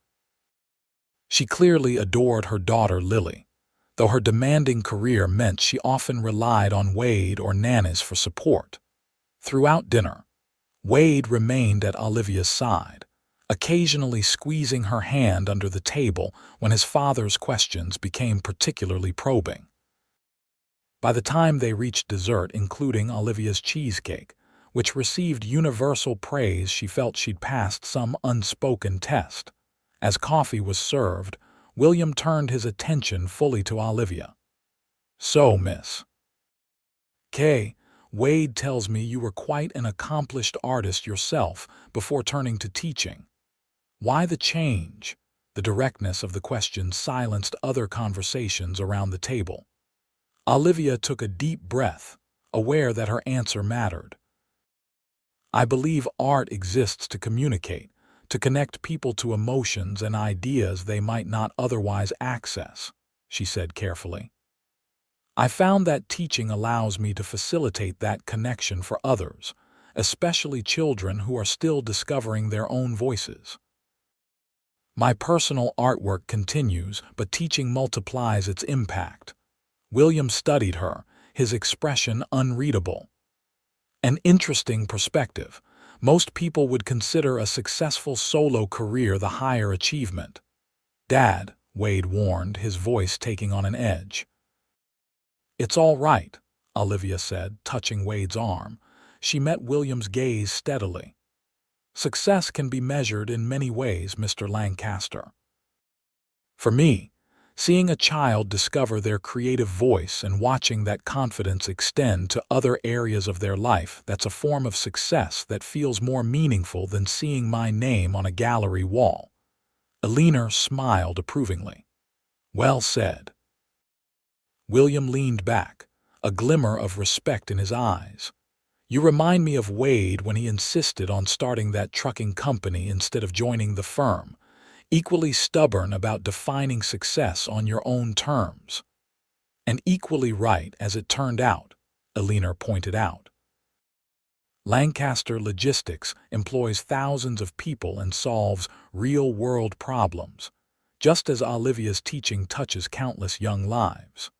She clearly adored her daughter Lily, though her demanding career meant she often relied on Wade or Nanas for support. Throughout dinner, Wade remained at Olivia's side, occasionally squeezing her hand under the table when his father's questions became particularly probing. By the time they reached dessert, including Olivia's cheesecake, which received universal praise, she felt she'd passed some unspoken test. As coffee was served, William turned his attention fully to Olivia. "So, Miss Kaye, Wade tells me you were quite an accomplished artist yourself before turning to teaching. Why the change?" The directness of the question silenced other conversations around the table. Olivia took a deep breath, aware that her answer mattered. "I believe art exists to communicate, to connect people to emotions and ideas they might not otherwise access," she said carefully. "I found that teaching allows me to facilitate that connection for others, especially children who are still discovering their own voices. My personal artwork continues, but teaching multiplies its impact." William studied her, his expression unreadable. "An interesting perspective. Most people would consider a successful solo career the higher achievement." "Dad," Wade warned, his voice taking on an edge. "It's all right," Olivia said, touching Wade's arm. She met William's gaze steadily. "Success can be measured in many ways, Mr. Lancaster. For me, seeing a child discover their creative voice and watching that confidence extend to other areas of their life, that's a form of success that feels more meaningful than seeing my name on a gallery wall." Alina smiled approvingly. "Well said." William leaned back, a glimmer of respect in his eyes. "You remind me of Wade when he insisted on starting that trucking company instead of joining the firm. Equally stubborn about defining success on your own terms." "And equally right, as it turned out," Alina pointed out. Lancaster Logistics employs thousands of people and solves real-world problems, just as Olivia's teaching touches countless young lives.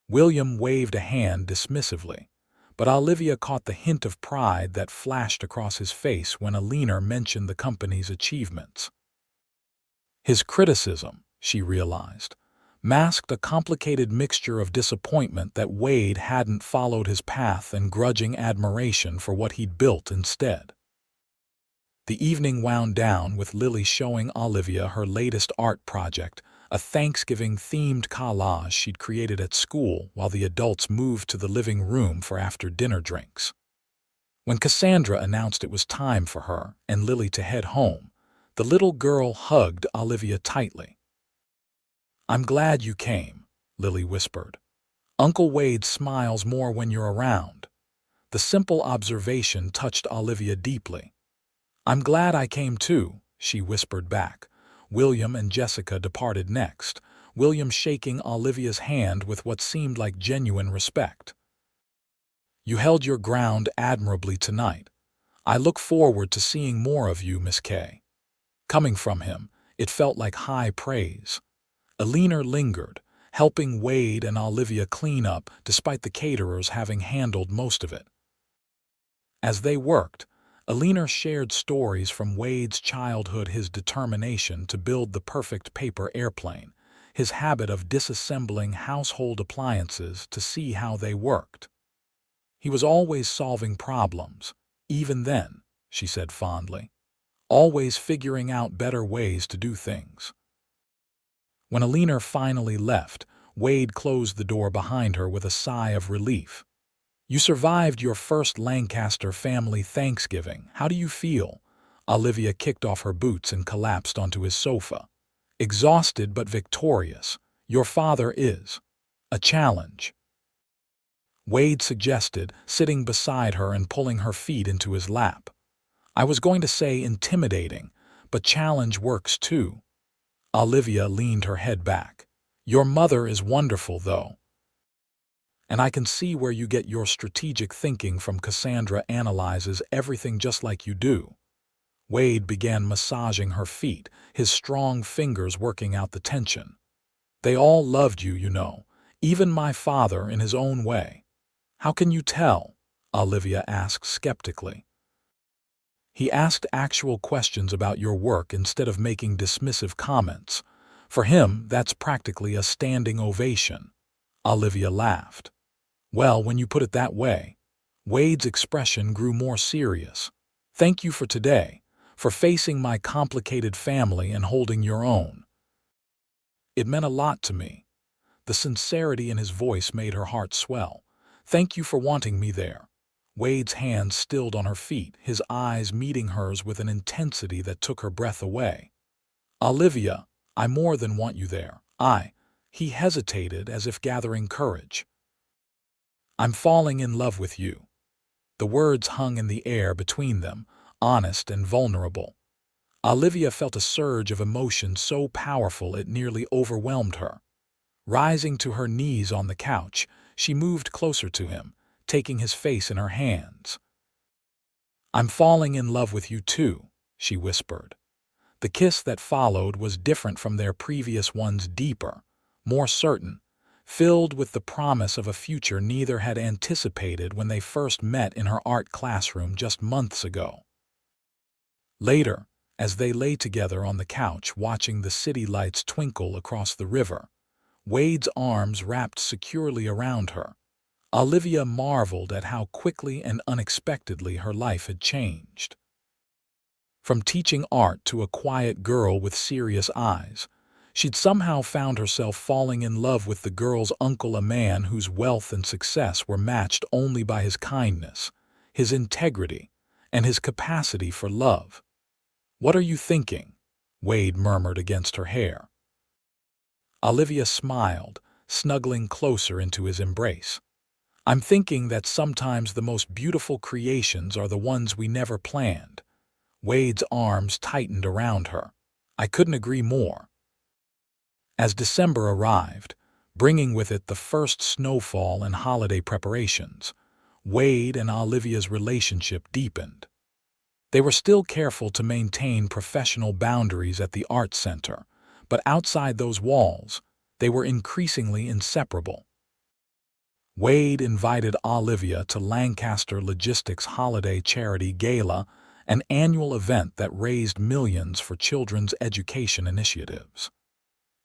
William waved a hand dismissively, but Olivia caught the hint of pride that flashed across his face when Alina mentioned the company's achievements. His criticism, she realized, masked a complicated mixture of disappointment that Wade hadn't followed his path and grudging admiration for what he'd built instead. The evening wound down with Lily showing Olivia her latest art project, a Thanksgiving-themed collage she'd created at school while the adults moved to the living room for after-dinner drinks. When Cassandra announced it was time for her and Lily to head home, the little girl hugged Olivia tightly. "I'm glad you came," Lily whispered. "Uncle Wade smiles more when you're around." The simple observation touched Olivia deeply. "I'm glad I came too," she whispered back, William and Jessica departed next, William shaking Olivia's hand with what seemed like genuine respect. "You held your ground admirably tonight. I look forward to seeing more of you, Miss Kaye." Coming from him, it felt like high praise. Eleanor lingered, helping Wade and Olivia clean up despite the caterers having handled most of it. As they worked, Eleanor shared stories from Wade's childhood, his determination to build the perfect paper airplane, his habit of disassembling household appliances to see how they worked. He was always solving problems, even then, she said fondly, always figuring out better ways to do things. When Eleanor finally left, Wade closed the door behind her with a sigh of relief. "You survived your first Lancaster family Thanksgiving. How do you feel?" Olivia kicked off her boots and collapsed onto his sofa. "Exhausted but victorious. Your father is a challenge," Wade suggested, sitting beside her and pulling her feet into his lap. "I was going to say intimidating, but challenge works too." Olivia leaned her head back. "Your mother is wonderful, though. And I can see where you get your strategic thinking from. Cassandra analyzes everything just like you do." Wade began massaging her feet, his strong fingers working out the tension. "They all loved you, you know, even my father in his own way." "How can you tell?" Olivia asked skeptically. "He asked actual questions about your work instead of making dismissive comments. For him, that's practically a standing ovation." Olivia laughed. "Well, when you put it that way." Wade's expression grew more serious. "Thank you for today, for facing my complicated family and holding your own. It meant a lot to me." The sincerity in his voice made her heart swell. "Thank you for wanting me there." Wade's hands stilled on her feet, his eyes meeting hers with an intensity that took her breath away. "Olivia, I more than want you there. He hesitated as if gathering courage. "I'm falling in love with you." The words hung in the air between them, honest and vulnerable. Olivia felt a surge of emotion so powerful it nearly overwhelmed her. Rising to her knees on the couch, she moved closer to him, taking his face in her hands. "I'm falling in love with you too," she whispered. The kiss that followed was different from their previous ones, deeper, more certain, filled with the promise of a future neither had anticipated when they first met in her art classroom just months ago. Later, as they lay together on the couch watching the city lights twinkle across the river, Wade's arms wrapped securely around her, Olivia marveled at how quickly and unexpectedly her life had changed. From teaching art to a quiet girl with serious eyes, she'd somehow found herself falling in love with the girl's uncle, a man whose wealth and success were matched only by his kindness, his integrity, and his capacity for love. "What are you thinking?" Wade murmured against her hair. Olivia smiled, snuggling closer into his embrace. "I'm thinking that sometimes the most beautiful creations are the ones we never planned." Wade's arms tightened around her. "I couldn't agree more." As December arrived, bringing with it the first snowfall and holiday preparations, Wade and Olivia's relationship deepened. They were still careful to maintain professional boundaries at the art center, but outside those walls, they were increasingly inseparable. Wade invited Olivia to Lancaster Logistics' Holiday Charity Gala, an annual event that raised millions for children's education initiatives.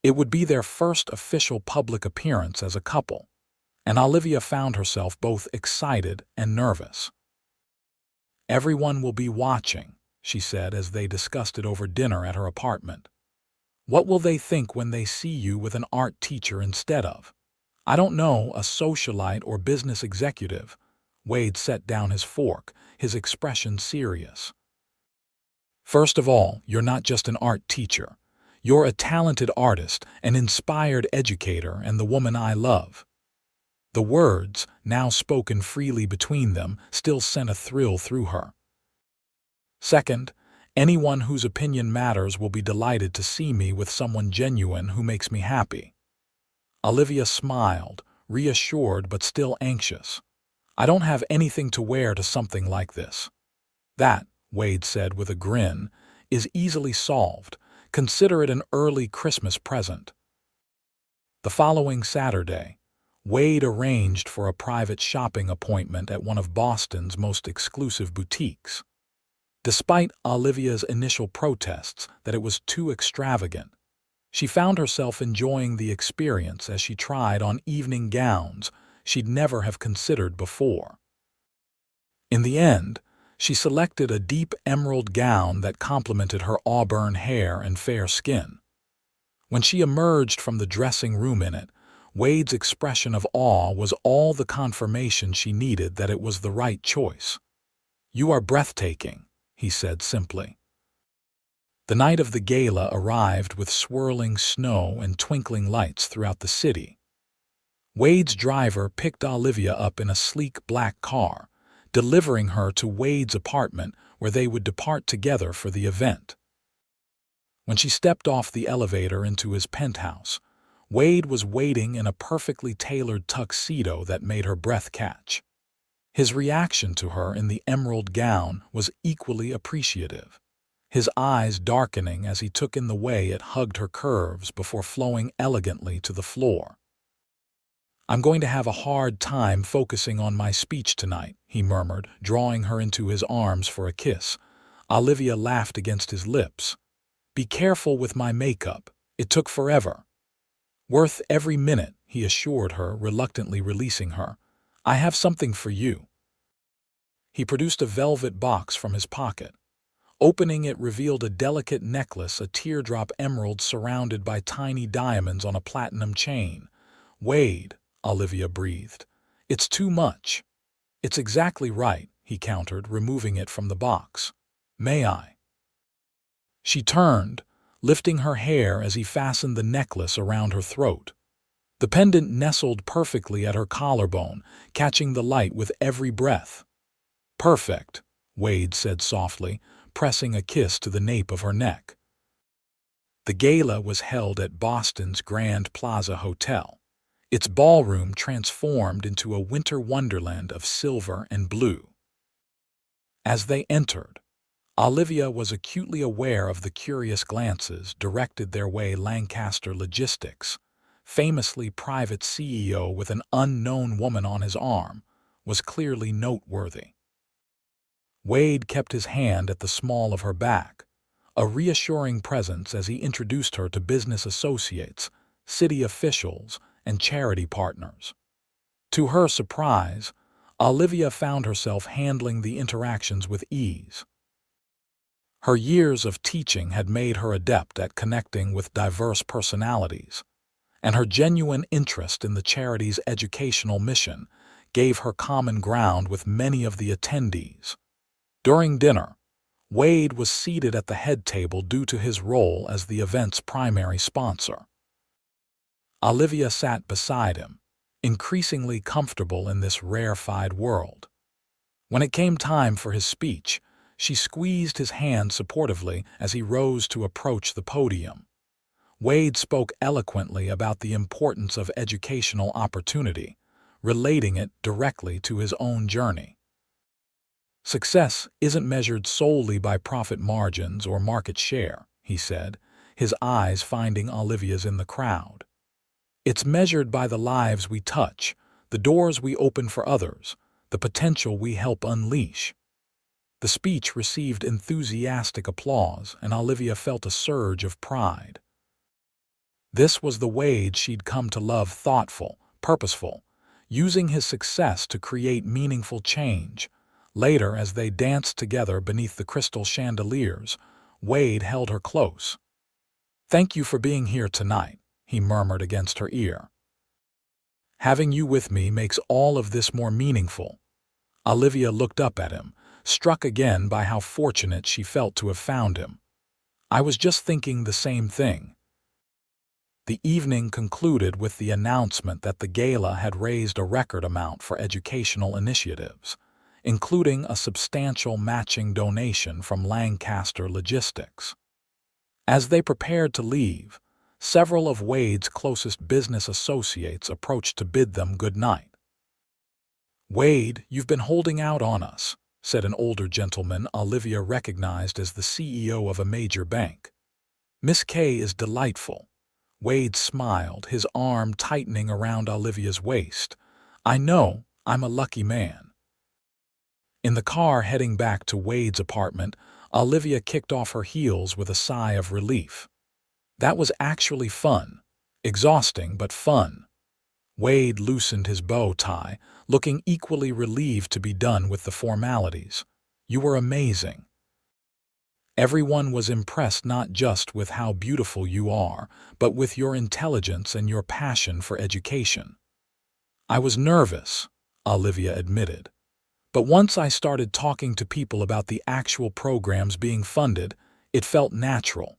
It would be their first official public appearance as a couple, and Olivia found herself both excited and nervous. "Everyone will be watching," she said as they discussed it over dinner at her apartment. "What will they think when they see you with an art teacher instead of, I don't know, a socialite or business executive?" Wade set down his fork, his expression serious. "First of all, you're not just an art teacher. You're a talented artist, an inspired educator, and the woman I love." The words, now spoken freely between them, still sent a thrill through her. "Second, Anyone whose opinion matters will be delighted to see me with someone genuine who makes me happy." Olivia smiled, reassured but still anxious. "I don't have anything to wear to something like this." "That," Wade said with a grin, "is easily solved. Consider it an early Christmas present." The following Saturday, Wade arranged for a private shopping appointment at one of Boston's most exclusive boutiques. Despite Olivia's initial protests that it was too extravagant, she found herself enjoying the experience as she tried on evening gowns she'd never have considered before. In the end, she selected a deep emerald gown that complemented her auburn hair and fair skin. When she emerged from the dressing room in it, Wade's expression of awe was all the confirmation she needed that it was the right choice. "You are breathtaking," he said simply. The night of the gala arrived with swirling snow and twinkling lights throughout the city. Wade's driver picked Olivia up in a sleek black car, delivering her to Wade's apartment where they would depart together for the event. When she stepped off the elevator into his penthouse, Wade was waiting in a perfectly tailored tuxedo that made her breath catch. His reaction to her in the emerald gown was equally appreciative, his eyes darkening as he took in the way it hugged her curves before flowing elegantly to the floor. "I'm going to have a hard time focusing on my speech tonight," he murmured, drawing her into his arms for a kiss. Olivia laughed against his lips. "Be careful with my makeup. It took forever." "Worth every minute," he assured her, reluctantly releasing her. "I have something for you." He produced a velvet box from his pocket. Opening it revealed a delicate necklace, a teardrop emerald surrounded by tiny diamonds on a platinum chain. "Wade," Olivia breathed. "It's too much." "It's exactly right," he countered, removing it from the box. "May I?" She turned, lifting her hair as he fastened the necklace around her throat. The pendant nestled perfectly at her collarbone, catching the light with every breath. "Perfect," Wade said softly, pressing a kiss to the nape of her neck. The gala was held at Boston's Grand Plaza Hotel, its ballroom transformed into a winter wonderland of silver and blue. As they entered, Olivia was acutely aware of the curious glances directed their way. Lancaster Logistics, famously private CEO with an unknown woman on his arm, was clearly noteworthy. Wade kept his hand at the small of her back, a reassuring presence as he introduced her to business associates, city officials, and charity partners. To her surprise, Olivia found herself handling the interactions with ease. Her years of teaching had made her adept at connecting with diverse personalities, and her genuine interest in the charity's educational mission gave her common ground with many of the attendees. During dinner, Wade was seated at the head table due to his role as the event's primary sponsor. Olivia sat beside him, increasingly comfortable in this rarefied world. When it came time for his speech, she squeezed his hand supportively as he rose to approach the podium. Wade spoke eloquently about the importance of educational opportunity, relating it directly to his own journey. "Success isn't measured solely by profit margins or market share," he said, his eyes finding Olivia's in the crowd. "It's measured by the lives we touch, the doors we open for others, the potential we help unleash." The speech received enthusiastic applause, and Olivia felt a surge of pride. This was the Wade she'd come to love: thoughtful, purposeful, using his success to create meaningful change. Later, as they danced together beneath the crystal chandeliers, Wade held her close. "Thank you for being here tonight," he murmured against her ear. "Having you with me makes all of this more meaningful." Olivia looked up at him, struck again by how fortunate she felt to have found him. "I was just thinking the same thing." The evening concluded with the announcement that the gala had raised a record amount for educational initiatives, including a substantial matching donation from Lancaster Logistics. As they prepared to leave, several of Wade's closest business associates approached to bid them good night. "Wade, you've been holding out on us," said an older gentleman Olivia recognized as the CEO of a major bank. "Miss Kaye is delightful." Wade smiled, his arm tightening around Olivia's waist. "I know, I'm a lucky man." In the car heading back to Wade's apartment, Olivia kicked off her heels with a sigh of relief. That was actually fun. Exhausting, but fun. Wade loosened his bow tie, looking equally relieved to be done with the formalities. "You were amazing." Everyone was impressed not just with how beautiful you are, but with your intelligence and your passion for education. "I was nervous," Olivia admitted. "But once I started talking to people about the actual programs being funded, it felt natural."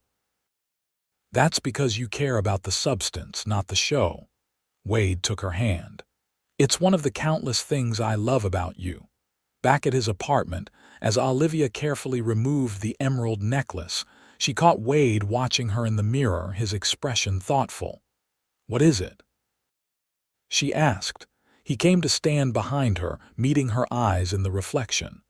"That's because you care about the substance, not the show." Wade took her hand. "It's one of the countless things I love about you." Back at his apartment, as Olivia carefully removed the emerald necklace, she caught Wade watching her in the mirror, his expression thoughtful. "What is it?" she asked. He came to stand behind her, meeting her eyes in the reflection.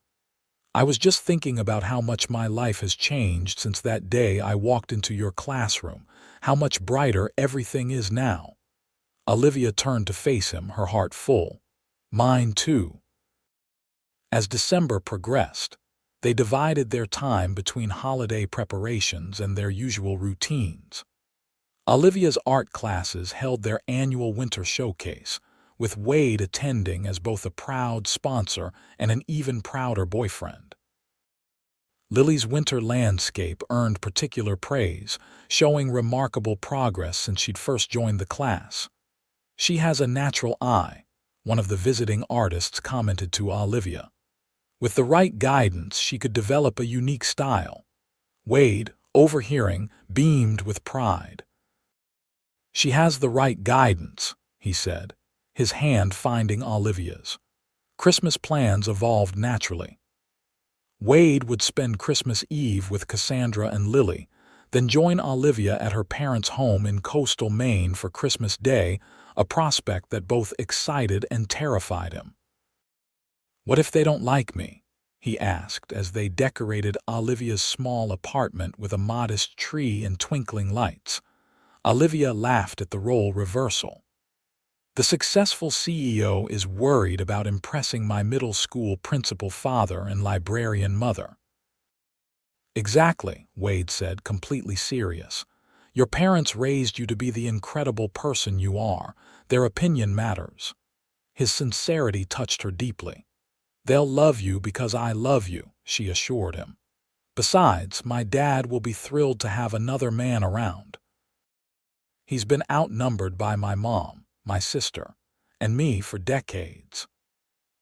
"I was just thinking about how much my life has changed since that day I walked into your classroom, how much brighter everything is now." Olivia turned to face him, her heart full. "Mine too." As December progressed, they divided their time between holiday preparations and their usual routines. Olivia's art classes held their annual winter showcase, with Wade attending as both a proud sponsor and an even prouder boyfriend. Lily's winter landscape earned particular praise, showing remarkable progress since she'd first joined the class. "She has a natural eye," one of the visiting artists commented to Olivia. "With the right guidance, she could develop a unique style." Wade, overhearing, beamed with pride. "She has the right guidance," he said, his hand finding Olivia's. Christmas plans evolved naturally. Wade would spend Christmas Eve with Cassandra and Lily, then join Olivia at her parents' home in coastal Maine for Christmas Day, a prospect that both excited and terrified him. "What if they don't like me?" he asked as they decorated Olivia's small apartment with a modest tree and twinkling lights. Olivia laughed at the role reversal. "The successful CEO is worried about impressing my middle school principal father and librarian mother." "Exactly," Wade said, completely serious. "Your parents raised you to be the incredible person you are. Their opinion matters." His sincerity touched her deeply. "They'll love you because I love you," she assured him. "Besides, my dad will be thrilled to have another man around. He's been outnumbered by my mom, my sister, and me for decades."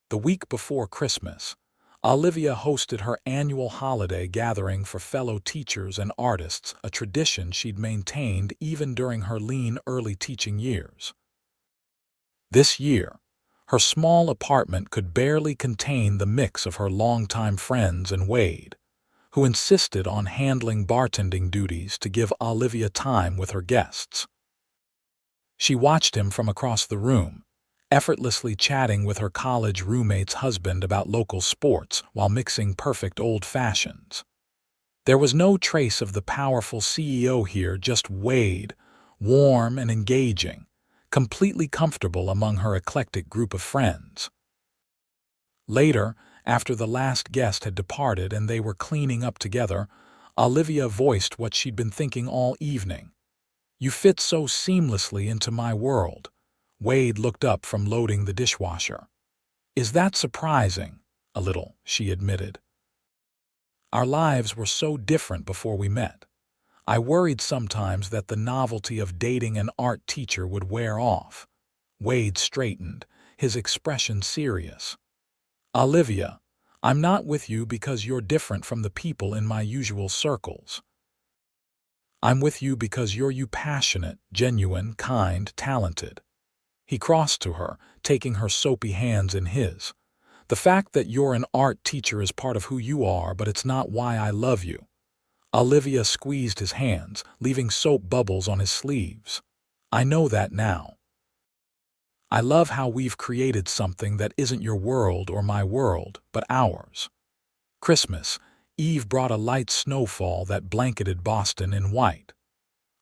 The week before Christmas, Olivia hosted her annual holiday gathering for fellow teachers and artists, a tradition she'd maintained even during her lean early teaching years. This year, her small apartment could barely contain the mix of her longtime friends and Wade, who insisted on handling bartending duties to give Olivia time with her guests. She watched him from across the room, effortlessly chatting with her college roommate's husband about local sports while mixing perfect old fashions. There was no trace of the powerful CEO here, just Wade, warm and engaging, completely comfortable among her eclectic group of friends. Later, after the last guest had departed and they were cleaning up together, Olivia voiced what she'd been thinking all evening. "You fit so seamlessly into my world." Wade looked up from loading the dishwasher. "Is that surprising?" "A little," she admitted. "Our lives were so different before we met. I worried sometimes that the novelty of dating an art teacher would wear off." Wade straightened, his expression serious. "Olivia, I'm not with you because you're different from the people in my usual circles. I'm with you because you're passionate, genuine, kind, talented." He crossed to her, taking her soapy hands in his. The fact that you're an art teacher is part of who you are, but it's not why I love you." Olivia squeezed his hands, leaving soap bubbles on his sleeves. "I know that now. I love how we've created something that isn't your world or my world, but ours." Christmas Eve brought a light snowfall that blanketed Boston in white.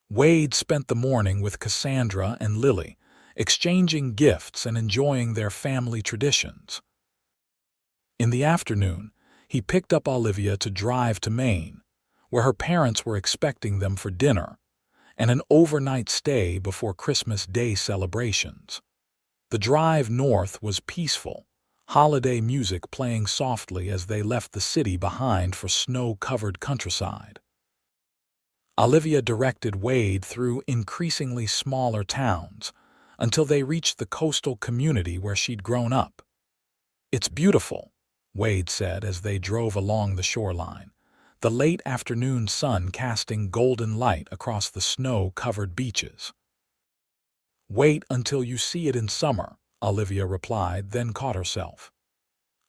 Wade spent the morning with Cassandra and Lily, exchanging gifts and enjoying their family traditions. In the afternoon, he picked up Olivia to drive to Maine, where her parents were expecting them for dinner, and an overnight stay before Christmas Day celebrations. The drive north was peaceful, holiday music playing softly as they left the city behind for snow-covered countryside. Olivia directed Wade through increasingly smaller towns until they reached the coastal community where she'd grown up. "It's beautiful," Wade said as they drove along the shoreline, the late afternoon sun casting golden light across the snow-covered beaches. "Wait until you see it in summer," Olivia replied, then caught herself.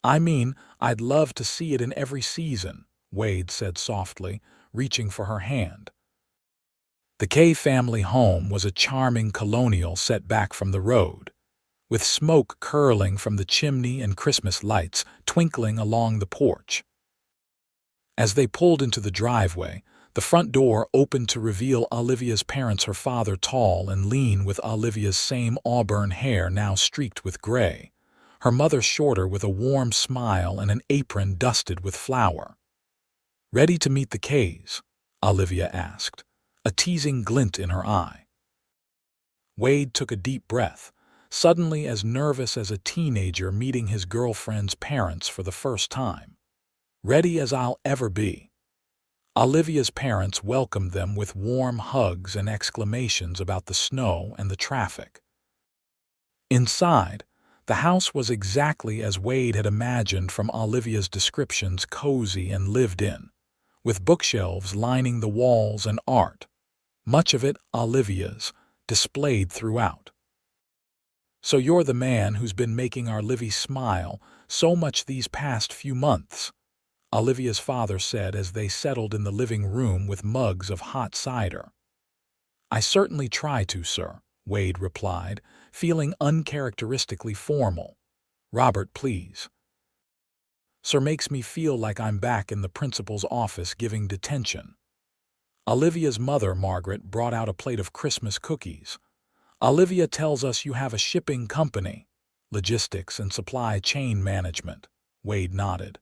"I mean, I'd love to see it in every season," Wade said softly, reaching for her hand. The Kaye family home was a charming colonial set back from the road, with smoke curling from the chimney and Christmas lights twinkling along the porch. As they pulled into the driveway, the front door opened to reveal Olivia's parents, her father tall and lean with Olivia's same auburn hair now streaked with gray, her mother shorter with a warm smile and an apron dusted with flour. "Ready to meet the Kays?" Olivia asked, a teasing glint in her eye. Wade took a deep breath, suddenly as nervous as a teenager meeting his girlfriend's parents for the first time. "Ready as I'll ever be." Olivia's parents welcomed them with warm hugs and exclamations about the snow and the traffic. Inside, the house was exactly as Wade had imagined from Olivia's descriptions, cozy and lived in, with bookshelves lining the walls and art, much of it Olivia's, displayed throughout. "So you're the man who's been making our Livy smile so much these past few months," Olivia's father said as they settled in the living room with mugs of hot cider. "I certainly try to, sir," Wade replied, feeling uncharacteristically formal. "Robert, please." "Sir makes me feel like I'm back in the principal's office giving detention." Olivia's mother, Margaret, brought out a plate of Christmas cookies. "Olivia tells us you have a shipping company, logistics and supply chain management." Wade nodded.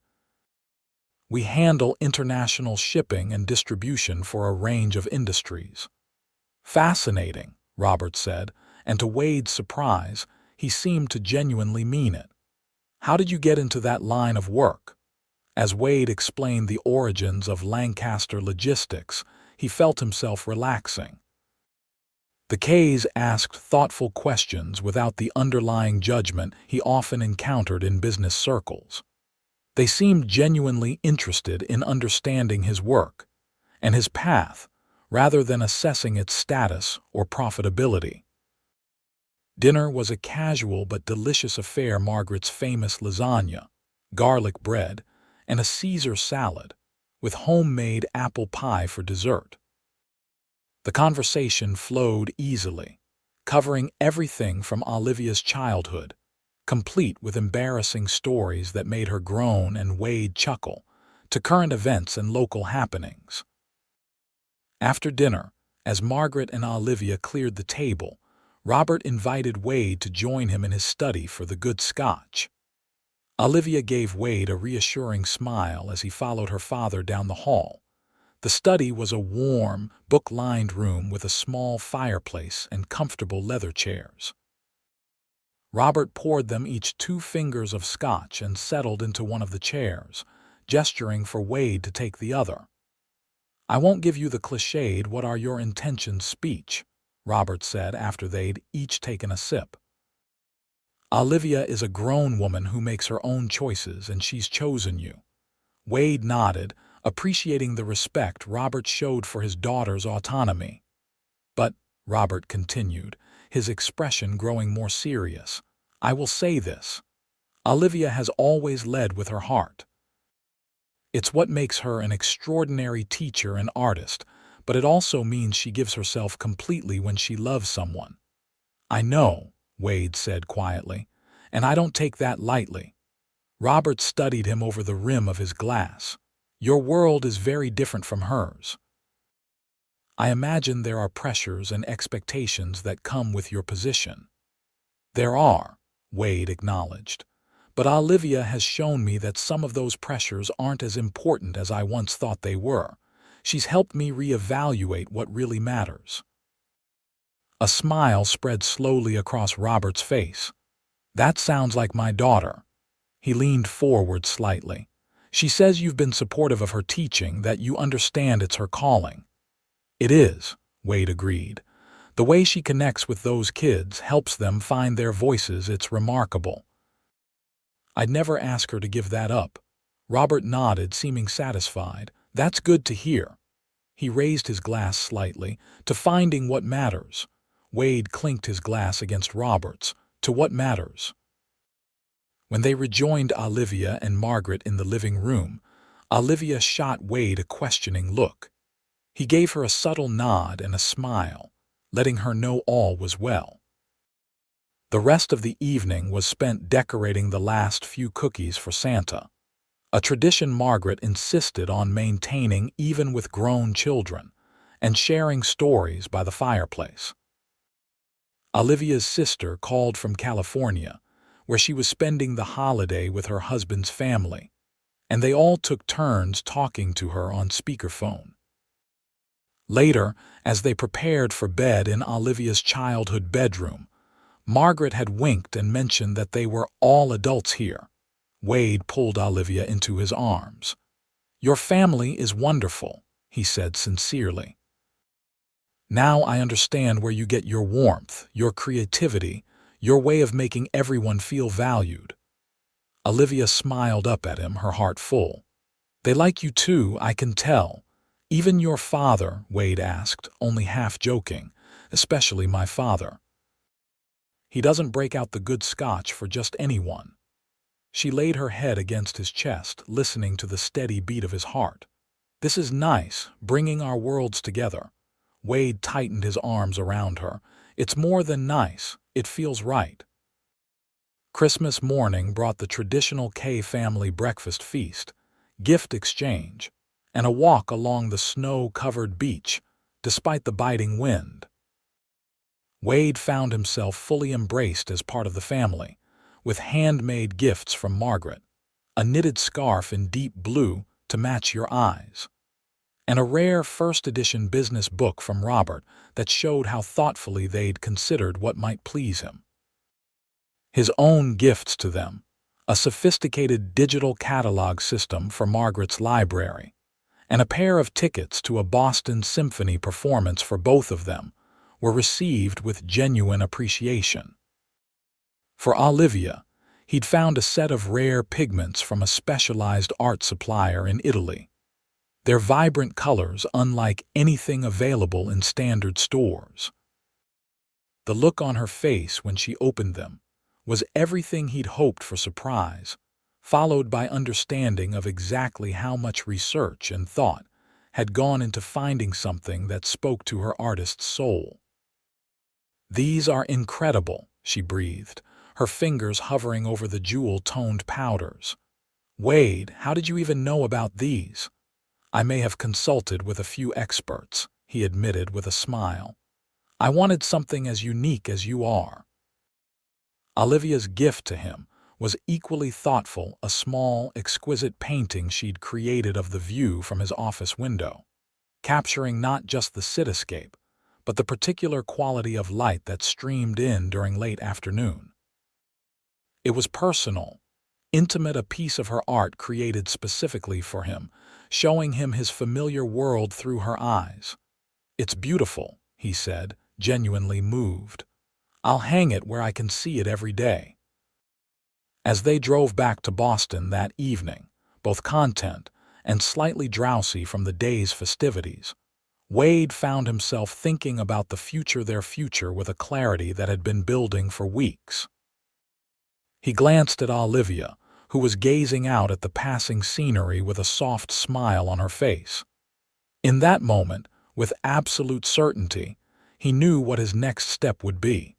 "We handle international shipping and distribution for a range of industries." "Fascinating," Robert said, and to Wade's surprise, he seemed to genuinely mean it. "How did you get into that line of work?" As Wade explained the origins of Lancaster logistics, he felt himself relaxing. The Kays asked thoughtful questions without the underlying judgment he often encountered in business circles. They seemed genuinely interested in understanding his work and his path, rather than assessing its status or profitability. Dinner was a casual but delicious affair. Margaret's famous lasagna, garlic bread, and a Caesar salad, with homemade apple pie for dessert. The conversation flowed easily, covering everything from Olivia's childhood, complete with embarrassing stories that made her groan and Wade chuckle, to current events and local happenings. After dinner, as Margaret and Olivia cleared the table, Robert invited Wade to join him in his study for the good scotch. Olivia gave Wade a reassuring smile as he followed her father down the hall. The study was a warm, book-lined room with a small fireplace and comfortable leather chairs. Robert poured them each 2 fingers of scotch and settled into one of the chairs, gesturing for Wade to take the other. "I won't give you the cliched 'what are your intentions' speech," Robert said after they'd each taken a sip. "Olivia is a grown woman who makes her own choices, and she's chosen you." Wade nodded, appreciating the respect Robert showed for his daughter's autonomy. "But," Robert continued, his expression growing more serious, "I will say this. Olivia has always led with her heart. It's what makes her an extraordinary teacher and artist, but it also means she gives herself completely when she loves someone. I know, Wade said quietly, and I don't take that lightly. Robert studied him over the rim of his glass. Your world is very different from hers. I imagine there are pressures and expectations that come with your position. There are, Wade acknowledged. But Olivia has shown me that some of those pressures aren't as important as I once thought they were. She's helped me reevaluate what really matters. A smile spread slowly across Robert's face. That sounds like my daughter. He leaned forward slightly. She says you've been supportive of her teaching, that you understand it's her calling. It is, Wade agreed. The way she connects with those kids helps them find their voices. It's remarkable. I'd never ask her to give that up. Robert nodded, seeming satisfied. That's good to hear. He raised his glass slightly, to finding what matters. Wade clinked his glass against Robert's, to what matters. When they rejoined Olivia and Margaret in the living room, Olivia shot Wade a questioning look. He gave her a subtle nod and a smile, letting her know all was well. The rest of the evening was spent decorating the last few cookies for Santa, a tradition Margaret insisted on maintaining even with grown children, and sharing stories by the fireplace. Olivia's sister called from California, where she was spending the holiday with her husband's family, and they all took turns talking to her on speakerphone. Later, as they prepared for bed in Olivia's childhood bedroom, Margaret had winked and mentioned that they were all adults here. Wade pulled Olivia into his arms. Your family is wonderful, he said sincerely. Now I understand where you get your warmth, your creativity, your way of making everyone feel valued. Olivia smiled up at him, her heart full. They like you too, I can tell. Even your father, Wade asked, only half joking, especially my father. He doesn't break out the good scotch for just anyone. She laid her head against his chest, listening to the steady beat of his heart. This is nice, bringing our worlds together. Wade tightened his arms around her. It's more than nice, it feels right. Christmas morning brought the traditional Kaye family breakfast feast, gift exchange, and a walk along the snow-covered beach, despite the biting wind. Wade found himself fully embraced as part of the family, with handmade gifts from Margaret, a knitted scarf in deep blue to match your eyes, and a rare first-edition business book from Robert that showed how thoughtfully they'd considered what might please him. His own gifts to them, a sophisticated digital catalog system for Margaret's library, and a pair of tickets to a Boston Symphony performance for both of them, were received with genuine appreciation. For Olivia, he'd found a set of rare pigments from a specialized art supplier in Italy. Their vibrant colors unlike anything available in standard stores. The look on her face when she opened them was everything he'd hoped for: surprise, followed by understanding of exactly how much research and thought had gone into finding something that spoke to her artist's soul. These are incredible, she breathed, her fingers hovering over the jewel-toned powders. Wade, how did you even know about these? I may have consulted with a few experts, he admitted with a smile. I wanted something as unique as you are. Olivia's gift to him was equally thoughtful, a small, exquisite painting she'd created of the view from his office window, capturing not just the cityscape, but the particular quality of light that streamed in during late afternoon. It was personal, intimate, a piece of her art created specifically for him, showing him his familiar world through her eyes. It's beautiful, he said, genuinely moved. I'll hang it where I can see it every day. As they drove back to Boston that evening, both content and slightly drowsy from the day's festivities, Wade found himself thinking about their future with a clarity that had been building for weeks. He glanced at Olivia, who was gazing out at the passing scenery with a soft smile on her face. In that moment, with absolute certainty, he knew what his next step would be.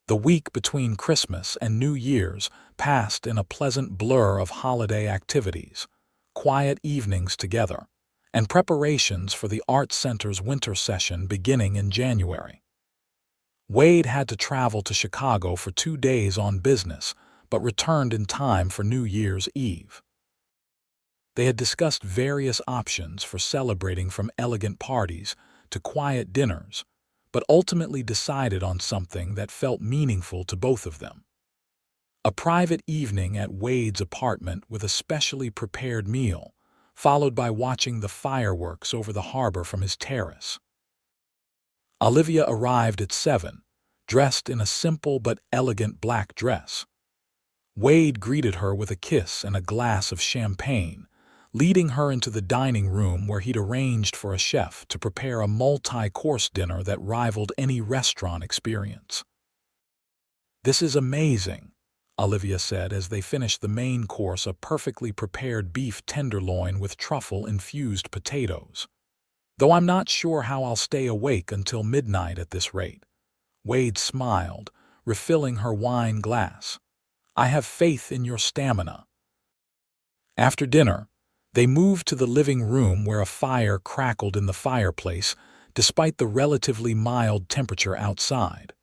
The week between Christmas and New Year's passed in a pleasant blur of holiday activities, quiet evenings together, and preparations for the Art Center's winter session beginning in January. Wade had to travel to Chicago for 2 days on business, but returned in time for New Year's Eve. They had discussed various options for celebrating, from elegant parties to quiet dinners, but ultimately decided on something that felt meaningful to both of them. A private evening at Wade's apartment with a specially prepared meal, followed by watching the fireworks over the harbor from his terrace. Olivia arrived at 7, dressed in a simple but elegant black dress. Wade greeted her with a kiss and a glass of champagne, leading her into the dining room where he'd arranged for a chef to prepare a multi-course dinner that rivaled any restaurant experience. "This is amazing," Olivia said as they finished the main course, a perfectly prepared beef tenderloin with truffle-infused potatoes. "Though I'm not sure how I'll stay awake until midnight at this rate." Wade smiled, refilling her wine glass. "I have faith in your stamina." After dinner, they moved to the living room where a fire crackled in the fireplace despite the relatively mild temperature outside.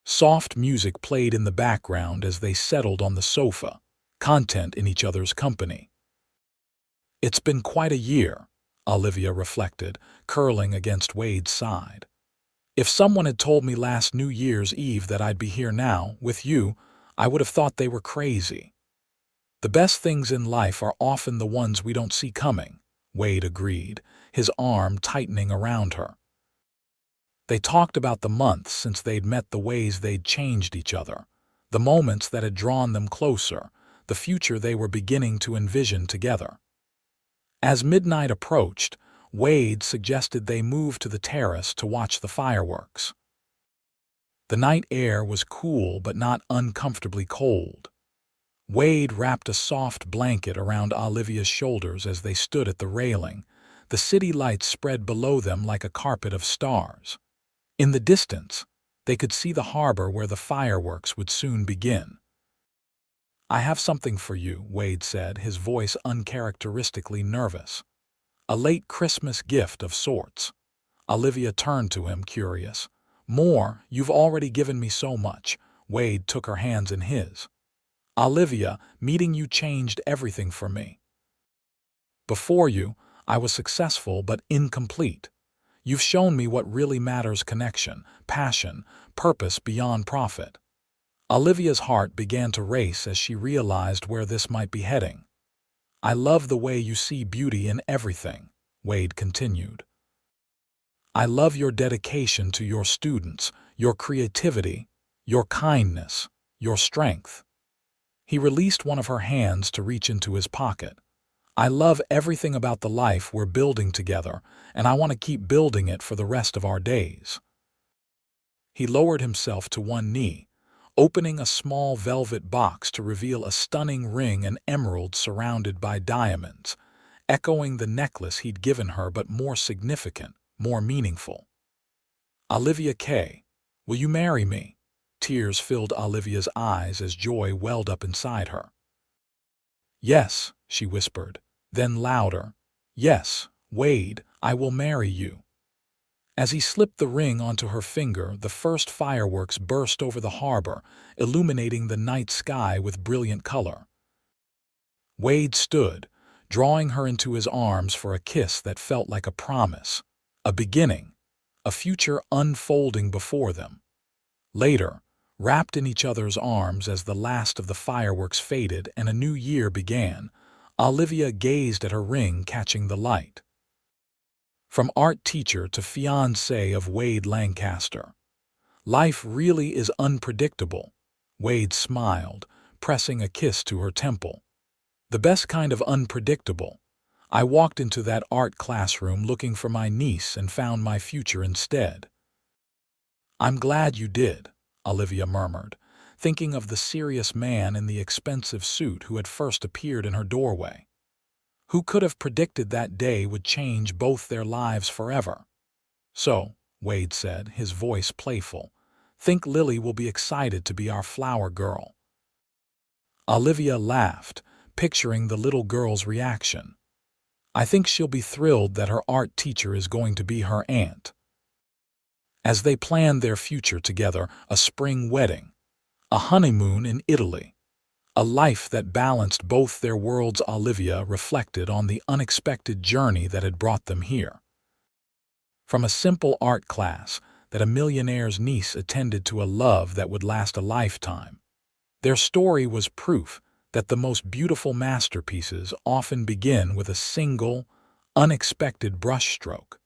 Soft music played in the background as they settled on the sofa, content in each other's company. "It's been quite a year," Olivia reflected, curling against Wade's side. "If someone had told me last New Year's Eve that I'd be here now, with you, I would have thought they were crazy." "The best things in life are often the ones we don't see coming," Wade agreed, his arm tightening around her. They talked about the months since they'd met, the ways they'd changed each other, the moments that had drawn them closer, the future they were beginning to envision together. As midnight approached, Wade suggested they move to the terrace to watch the fireworks. The night air was cool but not uncomfortably cold. Wade wrapped a soft blanket around Olivia's shoulders as they stood at the railing, the city lights spread below them like a carpet of stars. In the distance, they could see the harbor where the fireworks would soon begin. "I have something for you," Wade said, his voice uncharacteristically nervous. "A late Christmas gift of sorts." Olivia turned to him, curious. "More? You've already given me so much." Wade took her hands in his. "Olivia, meeting you changed everything for me. Before you, I was successful but incomplete. You've shown me what really matters: connection, passion, purpose beyond profit." Olivia's heart began to race as she realized where this might be heading. "I love the way you see beauty in everything," Wade continued. "I love your dedication to your students, your creativity, your kindness, your strength." He released one of her hands to reach into his pocket. "I love everything about the life we're building together, and I want to keep building it for the rest of our days." He lowered himself to one knee, opening a small velvet box to reveal a stunning ring and emerald surrounded by diamonds, echoing the necklace he'd given her, but more significant, more meaningful. "Olivia Kaye, will you marry me?" Tears filled Olivia's eyes as joy welled up inside her. "Yes," she whispered, then louder, "Yes, Wade, I will marry you." As he slipped the ring onto her finger, the first fireworks burst over the harbor, illuminating the night sky with brilliant color. Wade stood, drawing her into his arms for a kiss that felt like a promise, a beginning, a future unfolding before them. Later, wrapped in each other's arms as the last of the fireworks faded and a new year began, Olivia gazed at her ring catching the light. From art teacher to fiancé of Wade Lancaster. "Life really is unpredictable," Wade smiled, pressing a kiss to her temple. "The best kind of unpredictable. I walked into that art classroom looking for my niece and found my future instead." "I'm glad you did," Olivia murmured, thinking of the serious man in the expensive suit who had first appeared in her doorway. Who could have predicted that day would change both their lives forever? "So," Wade said, his voice playful, "think Lily will be excited to be our flower girl?" Olivia laughed, picturing the little girl's reaction. "I think she'll be thrilled that her art teacher is going to be her aunt." As they planned their future together, a spring wedding, a honeymoon in Italy, a life that balanced both their worlds, Olivia reflected on the unexpected journey that had brought them here. From a simple art class that a millionaire's niece attended to a love that would last a lifetime, their story was proof that the most beautiful masterpieces often begin with a single, unexpected brushstroke.